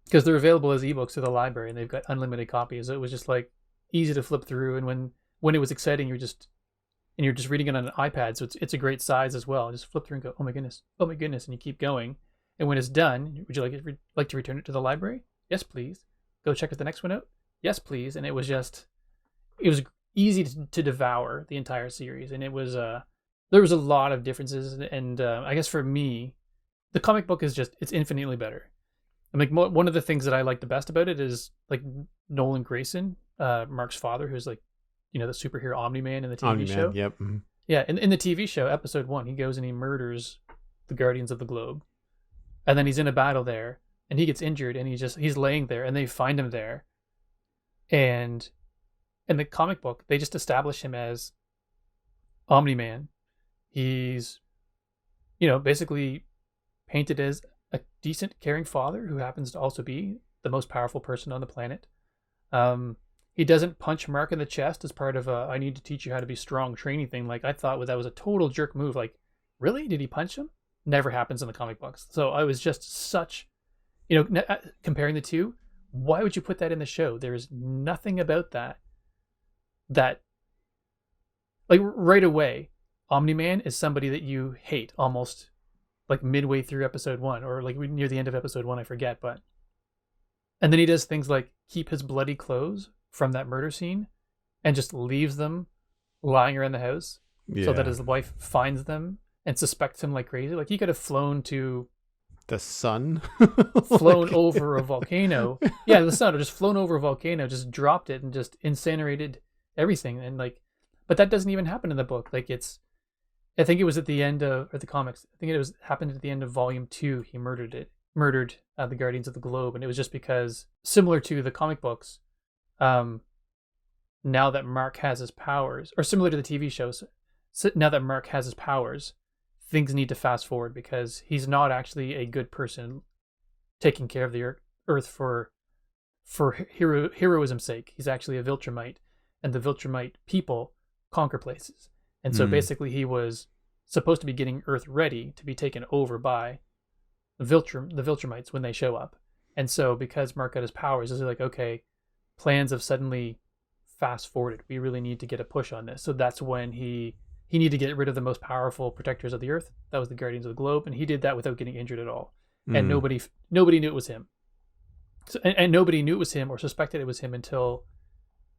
because they're available as ebooks to the library, and they've got unlimited copies. It was just like easy to flip through, and when it was exciting, you're just reading it on an iPad, so it's a great size as well. Just flip through and go, oh my goodness, and you keep going. And when it's done, would you like to return it to the library? Yes, please. Go check the next one out? Yes, please. And it was easy to devour the entire series. And it was, there was a lot of differences. And I guess for me, the comic book is it's infinitely better. And like one of the things that I like the best about it is like Nolan Grayson, Mark's father, who's like, the superhero Omni-Man in the TV show. Yep. Mm-hmm. Yeah. In the TV show, episode 1, he goes and he murders the Guardians of the Globe. And then he's in a battle there, and he gets injured, and he's laying there, and they find him there. And in the comic book, they just establish him as Omni-Man. He's, basically painted as a decent, caring father who happens to also be the most powerful person on the planet. He doesn't punch Mark in the chest as part of a "I need to teach you how to be strong" training thing. Like I thought that was a total jerk move. Like, really? Did he punch him? Never happens in the comic books. So I was just such, comparing the two, why would you put that in the show? There's nothing about that like right away, Omni-Man is somebody that you hate almost like midway through episode 1 or like near the end of episode 1, I forget, but and then he does things like keep his bloody clothes from that murder scene and just leaves them lying around the house so that his wife finds them and suspects him like crazy. Like he could have flown to the sun, flown over a volcano. Yeah, the sun, or just flown over a volcano, just dropped it and just incinerated everything. And like, but that doesn't even happen in the book. Like I think it was at the end of, or the comics, I think happened at the end of volume 2. He murdered the Guardians of the Globe. And it was just because, similar to the comic books, now that Mark has his powers, or similar to the TV shows, now that Mark has his powers, things need to fast forward because he's not actually a good person taking care of the Earth for heroism's sake. He's actually a Viltrumite, and the Viltrumite people conquer places. And so basically he was supposed to be getting Earth ready to be taken over by the Viltrumites when they show up. And so because Mark got his powers, it's like, okay, plans have suddenly fast forwarded. We really need to get a push on this. So that's when he needed to get rid of the most powerful protectors of the Earth. That was the Guardians of the Globe, and he did that without getting injured at all. And nobody knew it was him. So, and nobody knew it was him or suspected it was him until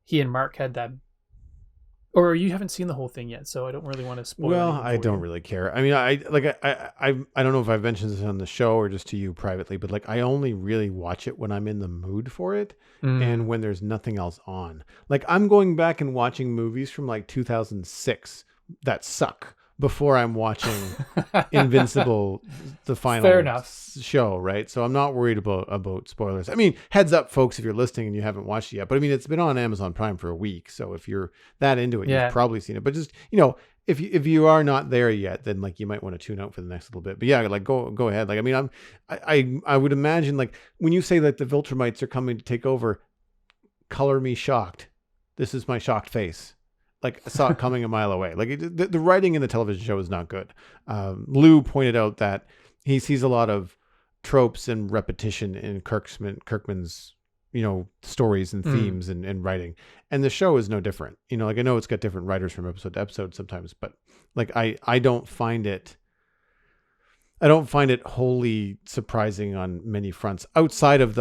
he and Mark had that, Or you haven't seen the whole thing yet, so I don't really want to spoil Well, anything I for don't you. really care. I mean, I don't know if I've mentioned this on the show or just to you privately, but like I only really watch it when I'm in the mood for it and Mm. when there's nothing else on. Like I'm going back and watching movies from like 2006 that suck before I'm watching Invincible, the Fair final enough. show, right? So I'm not worried about spoilers. I mean, heads up, folks, if you're listening and you haven't watched it yet. But I mean, it's been on Amazon Prime for a week, so if you're that into it, you've Yeah. probably seen it. But just if you are not there yet, then like you might want to tune out for the next little bit. But yeah, like go ahead. Like I mean, I would imagine like when you say that the Viltrumites are coming to take over, color me shocked. This is my shocked face. Like I saw it coming a mile away. Like the writing in the television show is not good. Lou pointed out that he sees a lot of tropes and repetition in Kirkman's stories and Mm. themes and writing, and the show is no different. Like I know it's got different writers from episode to episode sometimes, but like I don't find it wholly surprising on many fronts outside of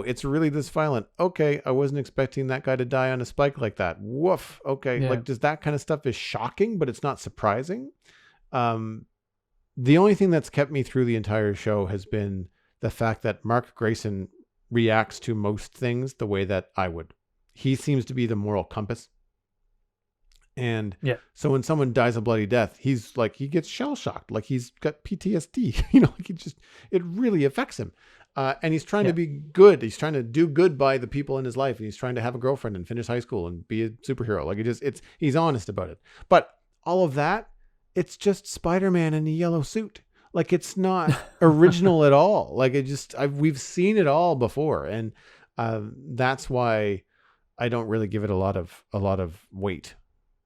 it's really this violent. Okay, I wasn't expecting that guy to die on a spike like that. Woof. Okay, Yeah. like does that kind of stuff is shocking, but it's not surprising. Um, the only thing that's kept me through the entire show has been the fact that Mark Grayson reacts to most things the way that I would. He seems to be the moral compass. And Yeah. so when someone dies a bloody death, he's like, he gets shell shocked, like he's got PTSD, like it really affects him. And he's trying to Yeah. be good. He's trying to do good by the people in his life. He's trying to have a girlfriend and finish high school and be a superhero. Like he's honest about it. But all of that, it's just Spider-Man in a yellow suit. Like it's not original at all. Like we've seen it all before. And that's why I don't really give it a lot of weight.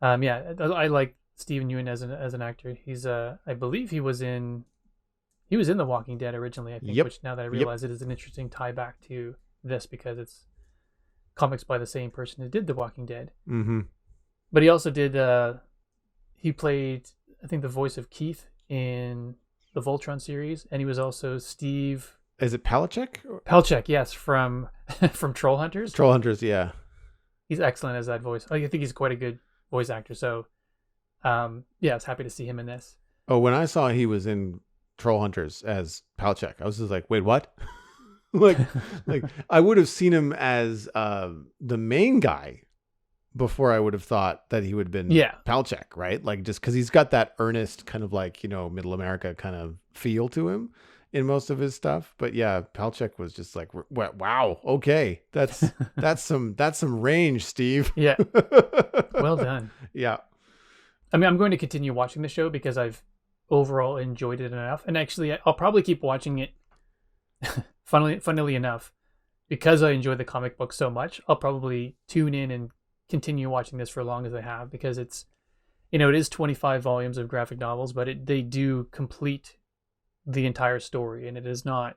Yeah, I like Stephen Yeun as an actor. He's I believe he was in The Walking Dead originally, I think, Yep. which now that I Yep. realize it is an interesting tie back to this because it's comics by the same person who did The Walking Dead. Mm-hmm. But he also did he played I think the voice of Keith in the Voltron series, and he was also Steve Is it Palachuk? Pelchek, yes, from from Troll Hunters. Troll Hunters, yeah. He's excellent as that voice. I think he's quite a good voice actor. So, yeah, I was happy to see him in this. Oh, when I saw he was in Troll Hunters as Palachuk, I was just like, wait, what? like, like I would have seen him as the main guy before I would have thought that he would have been Yeah. Palachuk, right? Like just because he's got that earnest kind of like middle America kind of feel to him in most of his stuff. But yeah, Palachuk was just like, wow, okay, that's some range, Steve. Yeah. Well done. Yeah. I mean, I'm going to continue watching the show because I've overall enjoyed it enough, and actually, I'll probably keep watching it. Funnily enough, because I enjoy the comic book so much, I'll probably tune in and continue watching this for as long as I have because it's, it is 25 volumes of graphic novels, but they do complete the entire story, and it's not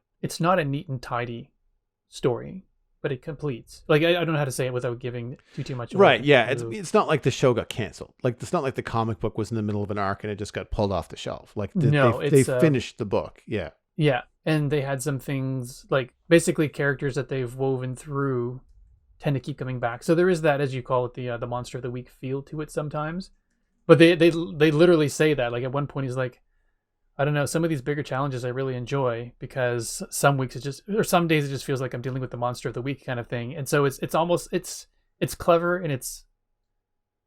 a neat and tidy story, but it completes. Like I don't know how to say it without giving too much away. Right, yeah. It's not like the show got canceled. Like it's not like the comic book was in the middle of an arc and it just got pulled off the shelf. Like they finished the book. Yeah. Yeah, and they had some things like basically characters that they've woven through tend to keep coming back. So there is that, as you call it, the monster of the week feel to it sometimes. But they literally say that. Like at one point he's like, I don't know, some of these bigger challenges I really enjoy because some weeks or some days it just feels like I'm dealing with the monster of the week kind of thing. And so it's almost it's clever, and it's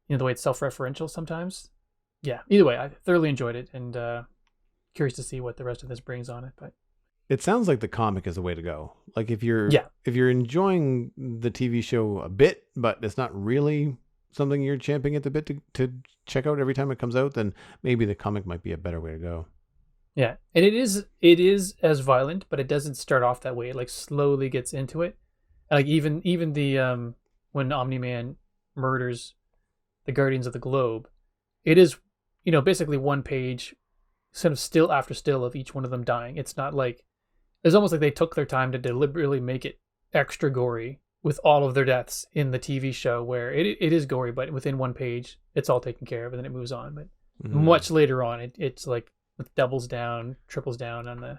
the way it's self-referential sometimes. Yeah. Either way, I thoroughly enjoyed it, and curious to see what the rest of this brings on it. But it sounds like the comic is the way to go. Like if you're enjoying the TV show a bit, but it's not really something you're champing at the bit to check out every time it comes out, then maybe the comic might be a better way to go. Yeah, and it is as violent, but it doesn't start off that way. It like slowly gets into it. Like even the when Omni-Man murders the Guardians of the Globe, it is basically one page, sort of still after still of each one of them dying. It's not like it's almost like they took their time to deliberately make it extra gory with all of their deaths in the TV show, where it is gory, but within one page it's all taken care of, and then it moves on. But much later on, it's like it doubles down, triples down on the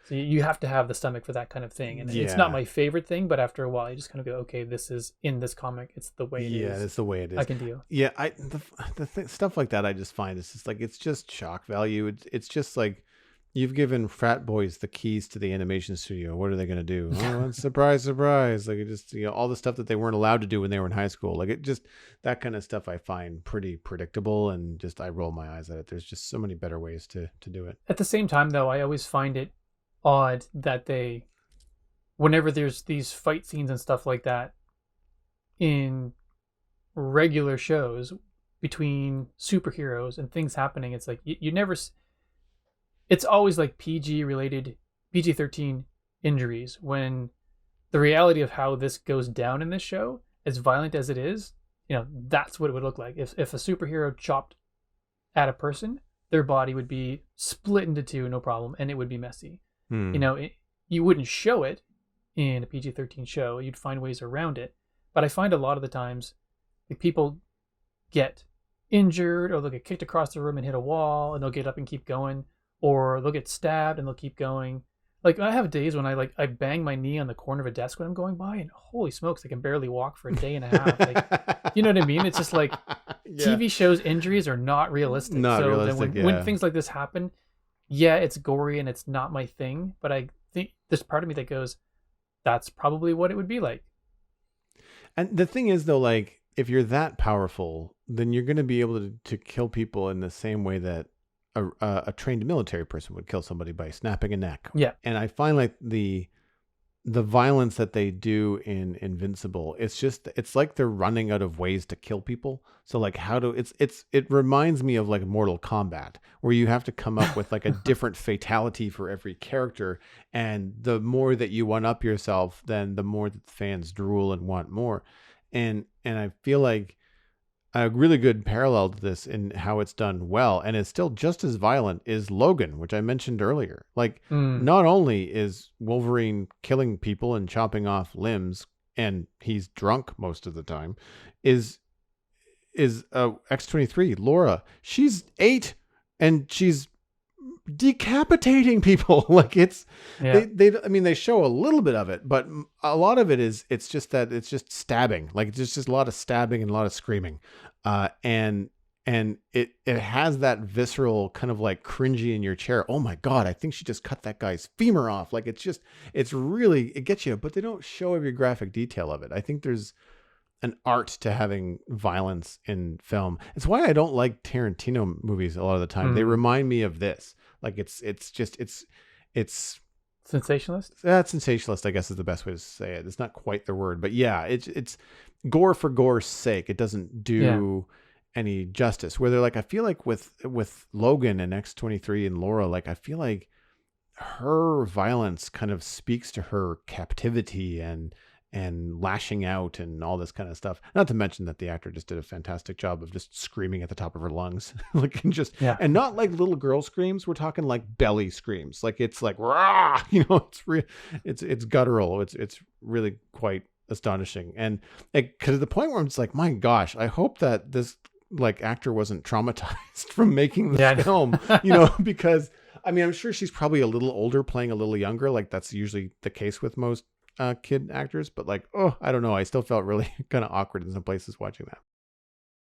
So you have to have the stomach for that kind of thing. And it's not Yeah. my favorite thing, but after a while, you just kind of go, okay, this is in this comic. It's the way it Yeah, is. that's the way it I is. can deal. Yeah, stuff like that I just find it's just like it's just shock value. It's just like you've given frat boys the keys to the animation studio. What are they going to do? Oh, surprise, surprise. Like it just, all the stuff that they weren't allowed to do when they were in high school. Like it just, that kind of stuff I find pretty predictable, and just I roll my eyes at it. There's just so many better ways to do it. At the same time, though, I always find it odd that whenever there's these fight scenes and stuff like that in regular shows between superheroes and things happening, it's like you never. It's always like PG related, PG-13 injuries, when the reality of how this goes down in this show, as violent as it is, that's what it would look like. If a superhero chopped at a person, their body would be split into two, no problem, and it would be messy. You wouldn't show it in a PG-13 show. You'd find ways around it. But I find a lot of the times, like, people get injured, or they'll get kicked across the room and hit a wall, and they'll get up and keep going, or they'll get stabbed and they'll keep going. Like, I have days when I bang my knee on the corner of a desk when I'm going by, and holy smokes, I can barely walk for a day and a half. Like, you know what I mean? It's just like, yeah. TV shows injuries are not realistic. Not so realistic, then when things like this happen, yeah, it's gory and it's not my thing, but I think there's part of me that goes, that's probably what it would be like. And the thing is, though, like, if you're that powerful, then you're going to be able to kill people in the same way that a trained military person would kill somebody, by snapping a neck. Yeah. And I find like the violence that they do in Invincible, it's like they're running out of ways to kill people. So like it reminds me of like Mortal Kombat, where you have to come up with like a different fatality for every character. And the more that you one up yourself, then the more that the fans drool and want more. And I feel like a really good parallel to this in how it's done well, and it's still just as violent, is Logan, which I mentioned earlier. Like, not only is Wolverine killing people and chopping off limbs, and he's drunk most of the time, is X-23 Laura. She's 8 and she's decapitating people. Like, it's they show a little bit of it, but a lot of it is it's just stabbing. Like, there's just a lot of stabbing and a lot of screaming, and it has that visceral kind of like cringy in your chair. Oh my god, I think she just cut that guy's femur off. Like, it's really, it gets you, but they don't show every graphic detail of it. I think there's an art to having violence in film. It's why I don't like Tarantino movies a lot of the time. They remind me of this. Like, it's sensationalist. Sensationalist, I guess, is the best way to say it. It's not quite the word, but yeah, it's gore for gore's sake. It doesn't do any justice. Where they're like, I feel like with Logan and X-23 and Laura, like, I feel like her violence kind of speaks to her captivity and lashing out and all this kind of stuff. Not to mention that the actor just did a fantastic job of just screaming at the top of her lungs. Like, and not like little girl screams. We're talking like belly screams. Like, it's like, rah, it's guttural. It's really quite astonishing. And to the point where I'm just like, my gosh, I hope that this like actor wasn't traumatized from making this film, because I mean, I'm sure she's probably a little older playing a little younger. Like, that's usually the case with most kid actors, but like, I don't know. I still felt really kind of awkward in some places watching that.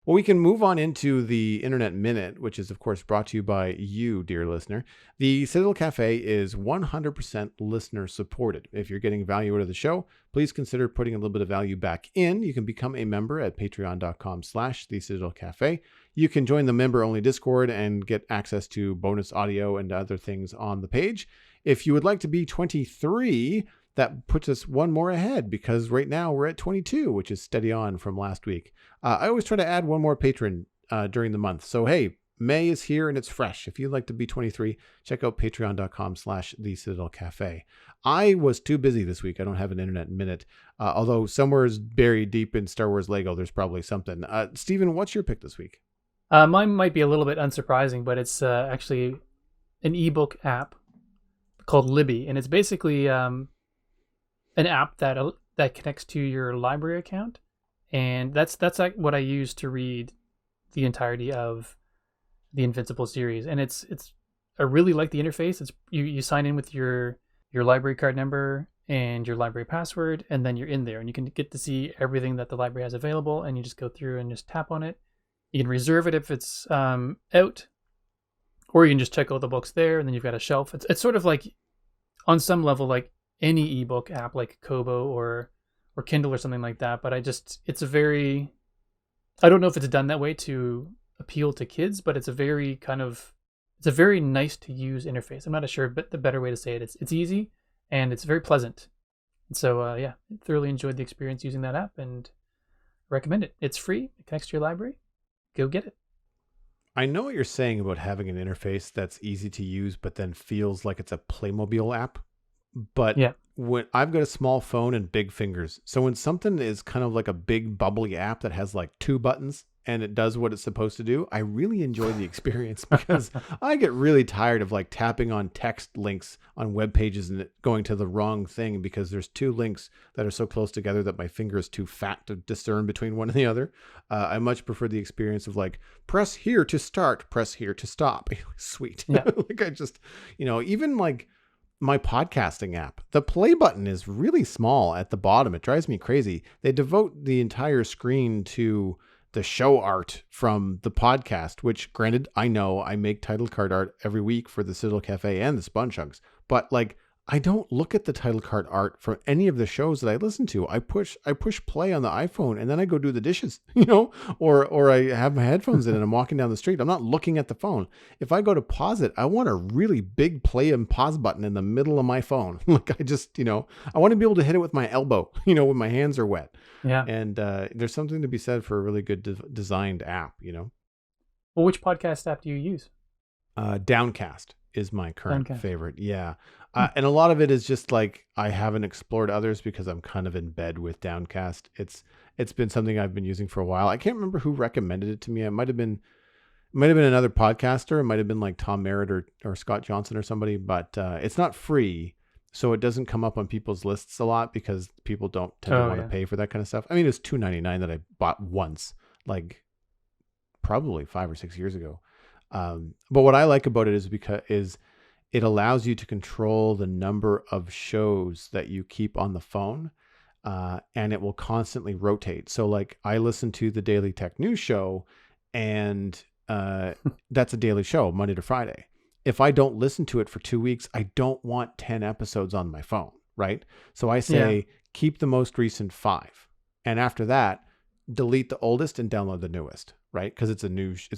Well, we can move on into the Internet Minute, which is, of course, brought to you by you, dear listener. The Citadel Cafe is 100% listener supported. If you're getting value out of the show, please consider putting a little bit of value back in. You can become a member at patreon.com/the Citadel Cafe. You can join the member-only Discord and get access to bonus audio and other things on the page. If you would like to be 23, that puts us one more ahead, because right now we're at 22, which is steady on from last week. I always try to add one more patron during the month. So, hey, May is here and it's fresh. If you'd like to be 23, check out patreon.com/the Citadel Cafe. I was too busy this week. I don't have an Internet Minute, although somewhere is buried deep in Star Wars Lego, there's probably something. Steven, what's your pick this week? Mine might be a little bit unsurprising, but it's actually an ebook app called Libby, and it's basically an app that connects to your library account, and that's like what I use to read the entirety of the Invincible series. And it's I really like the interface. It's you sign in with your your library card number and your library password, and then you're in there and you can get to see everything that the library has available, and you just go through and just tap on it. You can reserve it if it's out, or you can just check out the books there, and then you've got a shelf. It's sort of like, on some level, like any ebook app like Kobo or Kindle or something like that. But it's a very, I don't know if it's done that way to appeal to kids, but it's a very nice to use interface. I'm not sure, but the better way to say it, it's easy and it's very pleasant. And so yeah, thoroughly enjoyed the experience using that app and recommend it. It's free. It connects to your library. Go get it. I know what you're saying about having an interface that's easy to use, but then feels like it's a Playmobil app. But Yeah. when I've got a small phone and big fingers, so when something is kind of like a big bubbly app that has like 2 buttons and it does what it's supposed to do, I really enjoy the experience because I get really tired of like tapping on text links on web pages and it going to the wrong thing because there's 2 links that are so close together that my finger is too fat to discern between one and the other. I much prefer the experience of like, press here to start, press here to stop. Sweet. Yeah. Like I just, even like my podcasting app, the play button is really small at the bottom. It drives me crazy. They devote the entire screen to the show art from the podcast, which granted, I know I make title card art every week for the Citadel Cafe and the Spawn Chunks, but like, I don't look at the title card art for any of the shows that I listen to. I push play on the iPhone and then I go do the dishes, or I have my headphones in and I'm walking down the street. I'm not looking at the phone. If I go to pause it, I want a really big play and pause button in the middle of my phone. Like I just, I want to be able to hit it with my elbow, when my hands are wet. Yeah. And there's something to be said for a really good designed app, Well, which podcast app do you use? Downcast is my current Downcast. favorite. Yeah. And a lot of it is just like, I haven't explored others because I'm kind of in bed with Downcast. It's been something I've been using for a while. I can't remember who recommended it to me. It might have been another podcaster. It might have been like Tom Merritt or Scott Johnson or somebody, but it's not free. So it doesn't come up on people's lists a lot because people don't tend to want to pay for that kind of stuff. I mean, it's $2.99 that I bought once, like probably 5 or 6 years ago. But what I like about it is it allows you to control the number of shows that you keep on the phone, and it will constantly rotate. So like I listen to the Daily Tech News Show, and that's a daily show, Monday to Friday. If I don't listen to it for 2 weeks, I don't want 10 episodes on my phone, right? So I say, keep the most recent 5. And after that, delete the oldest and download the newest, right? Because it's a news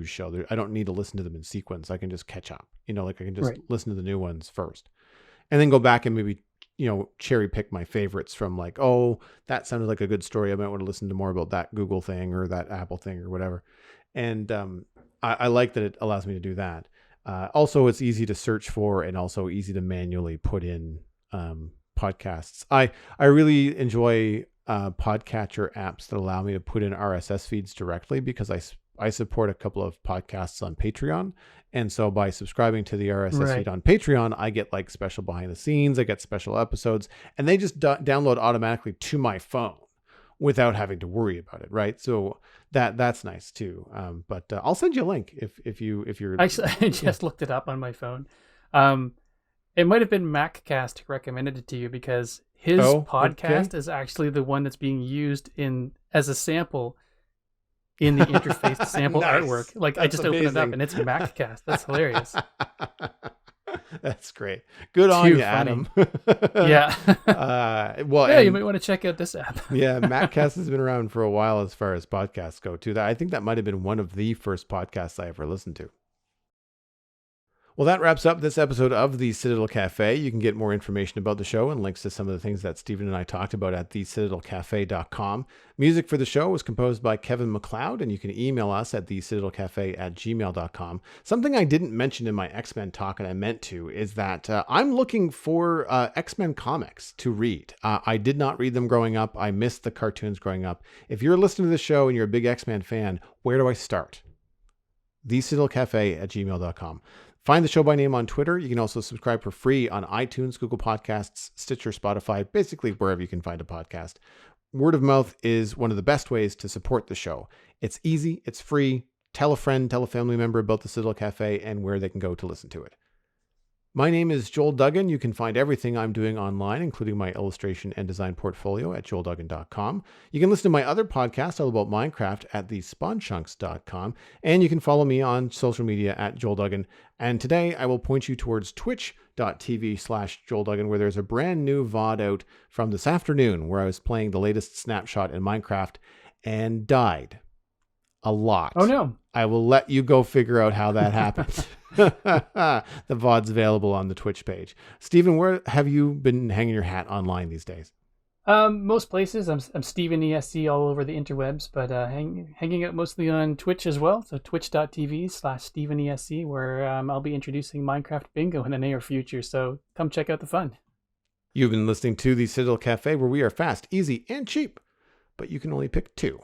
show. I don't need to listen to them in sequence. I can just catch up. Like I can just listen to the new ones first, and then go back and maybe cherry pick my favorites from like, oh, that sounded like a good story. I might want to listen to more about that Google thing or that Apple thing or whatever. And I like that it allows me to do that. Also, it's easy to search for and also easy to manually put in podcasts. I really enjoy podcatcher apps that allow me to put in RSS feeds directly because I support a couple of podcasts on Patreon. And so by subscribing to the RSS feed on Patreon, I get like special behind the scenes, I get special episodes, and they just download automatically to my phone without having to worry about it. Right. So that's nice too. But I'll send you a link if you're Actually, I just looked it up on my phone. It might have been MacCast who recommended it to you because his podcast is actually the one that's being used as a sample in the interface sample artwork. Like I just opened it up and it's MacCast. That's hilarious. That's great. Good on you, Adam. Yeah. Well, you might want to check out this app. Yeah, MacCast has been around for a while as far as podcasts go too. I think that might have been one of the first podcasts I ever listened to. Well, that wraps up this episode of the Citadel Cafe. You can get more information about the show and links to some of the things that Stephen and I talked about at thecitadelcafe.com. Music for the show was composed by Kevin MacLeod, and you can email us at thecitadelcafe@gmail.com. Something I didn't mention in my X-Men talk, and I meant to, is that I'm looking for X-Men comics to read. I did not read them growing up. I missed the cartoons growing up. If you're listening to the show and you're a big X-Men fan, where do I start? thecitadelcafe@gmail.com. Find the show by name on Twitter. You can also subscribe for free on iTunes, Google Podcasts, Stitcher, Spotify, basically wherever you can find a podcast. Word of mouth is one of the best ways to support the show. It's easy, it's free. Tell a friend, tell a family member about the Citadel Cafe and where they can go to listen to it. My name is Joel Duggan. You can find everything I'm doing online, including my illustration and design portfolio at joelduggan.com. You can listen to my other podcast all about Minecraft at thespawnchunks.com. And you can follow me on social media at Joel Duggan. And today I will point you towards twitch.tv/Joel Duggan, where there's a brand new VOD out from this afternoon where I was playing the latest snapshot in Minecraft and died a lot. Oh, no. I will let you go figure out how that happened. The VOD's available on the Twitch page. Stephen, where have you been hanging your hat online these days? Most places. I'm Steven ESC all over the interwebs, but hanging out mostly on Twitch as well. So twitch.tv/Steven ESC, where I'll be introducing Minecraft Bingo in the near future. So come check out the fun. You've been listening to the Citadel Cafe, where we are fast, easy, and cheap, but you can only pick two.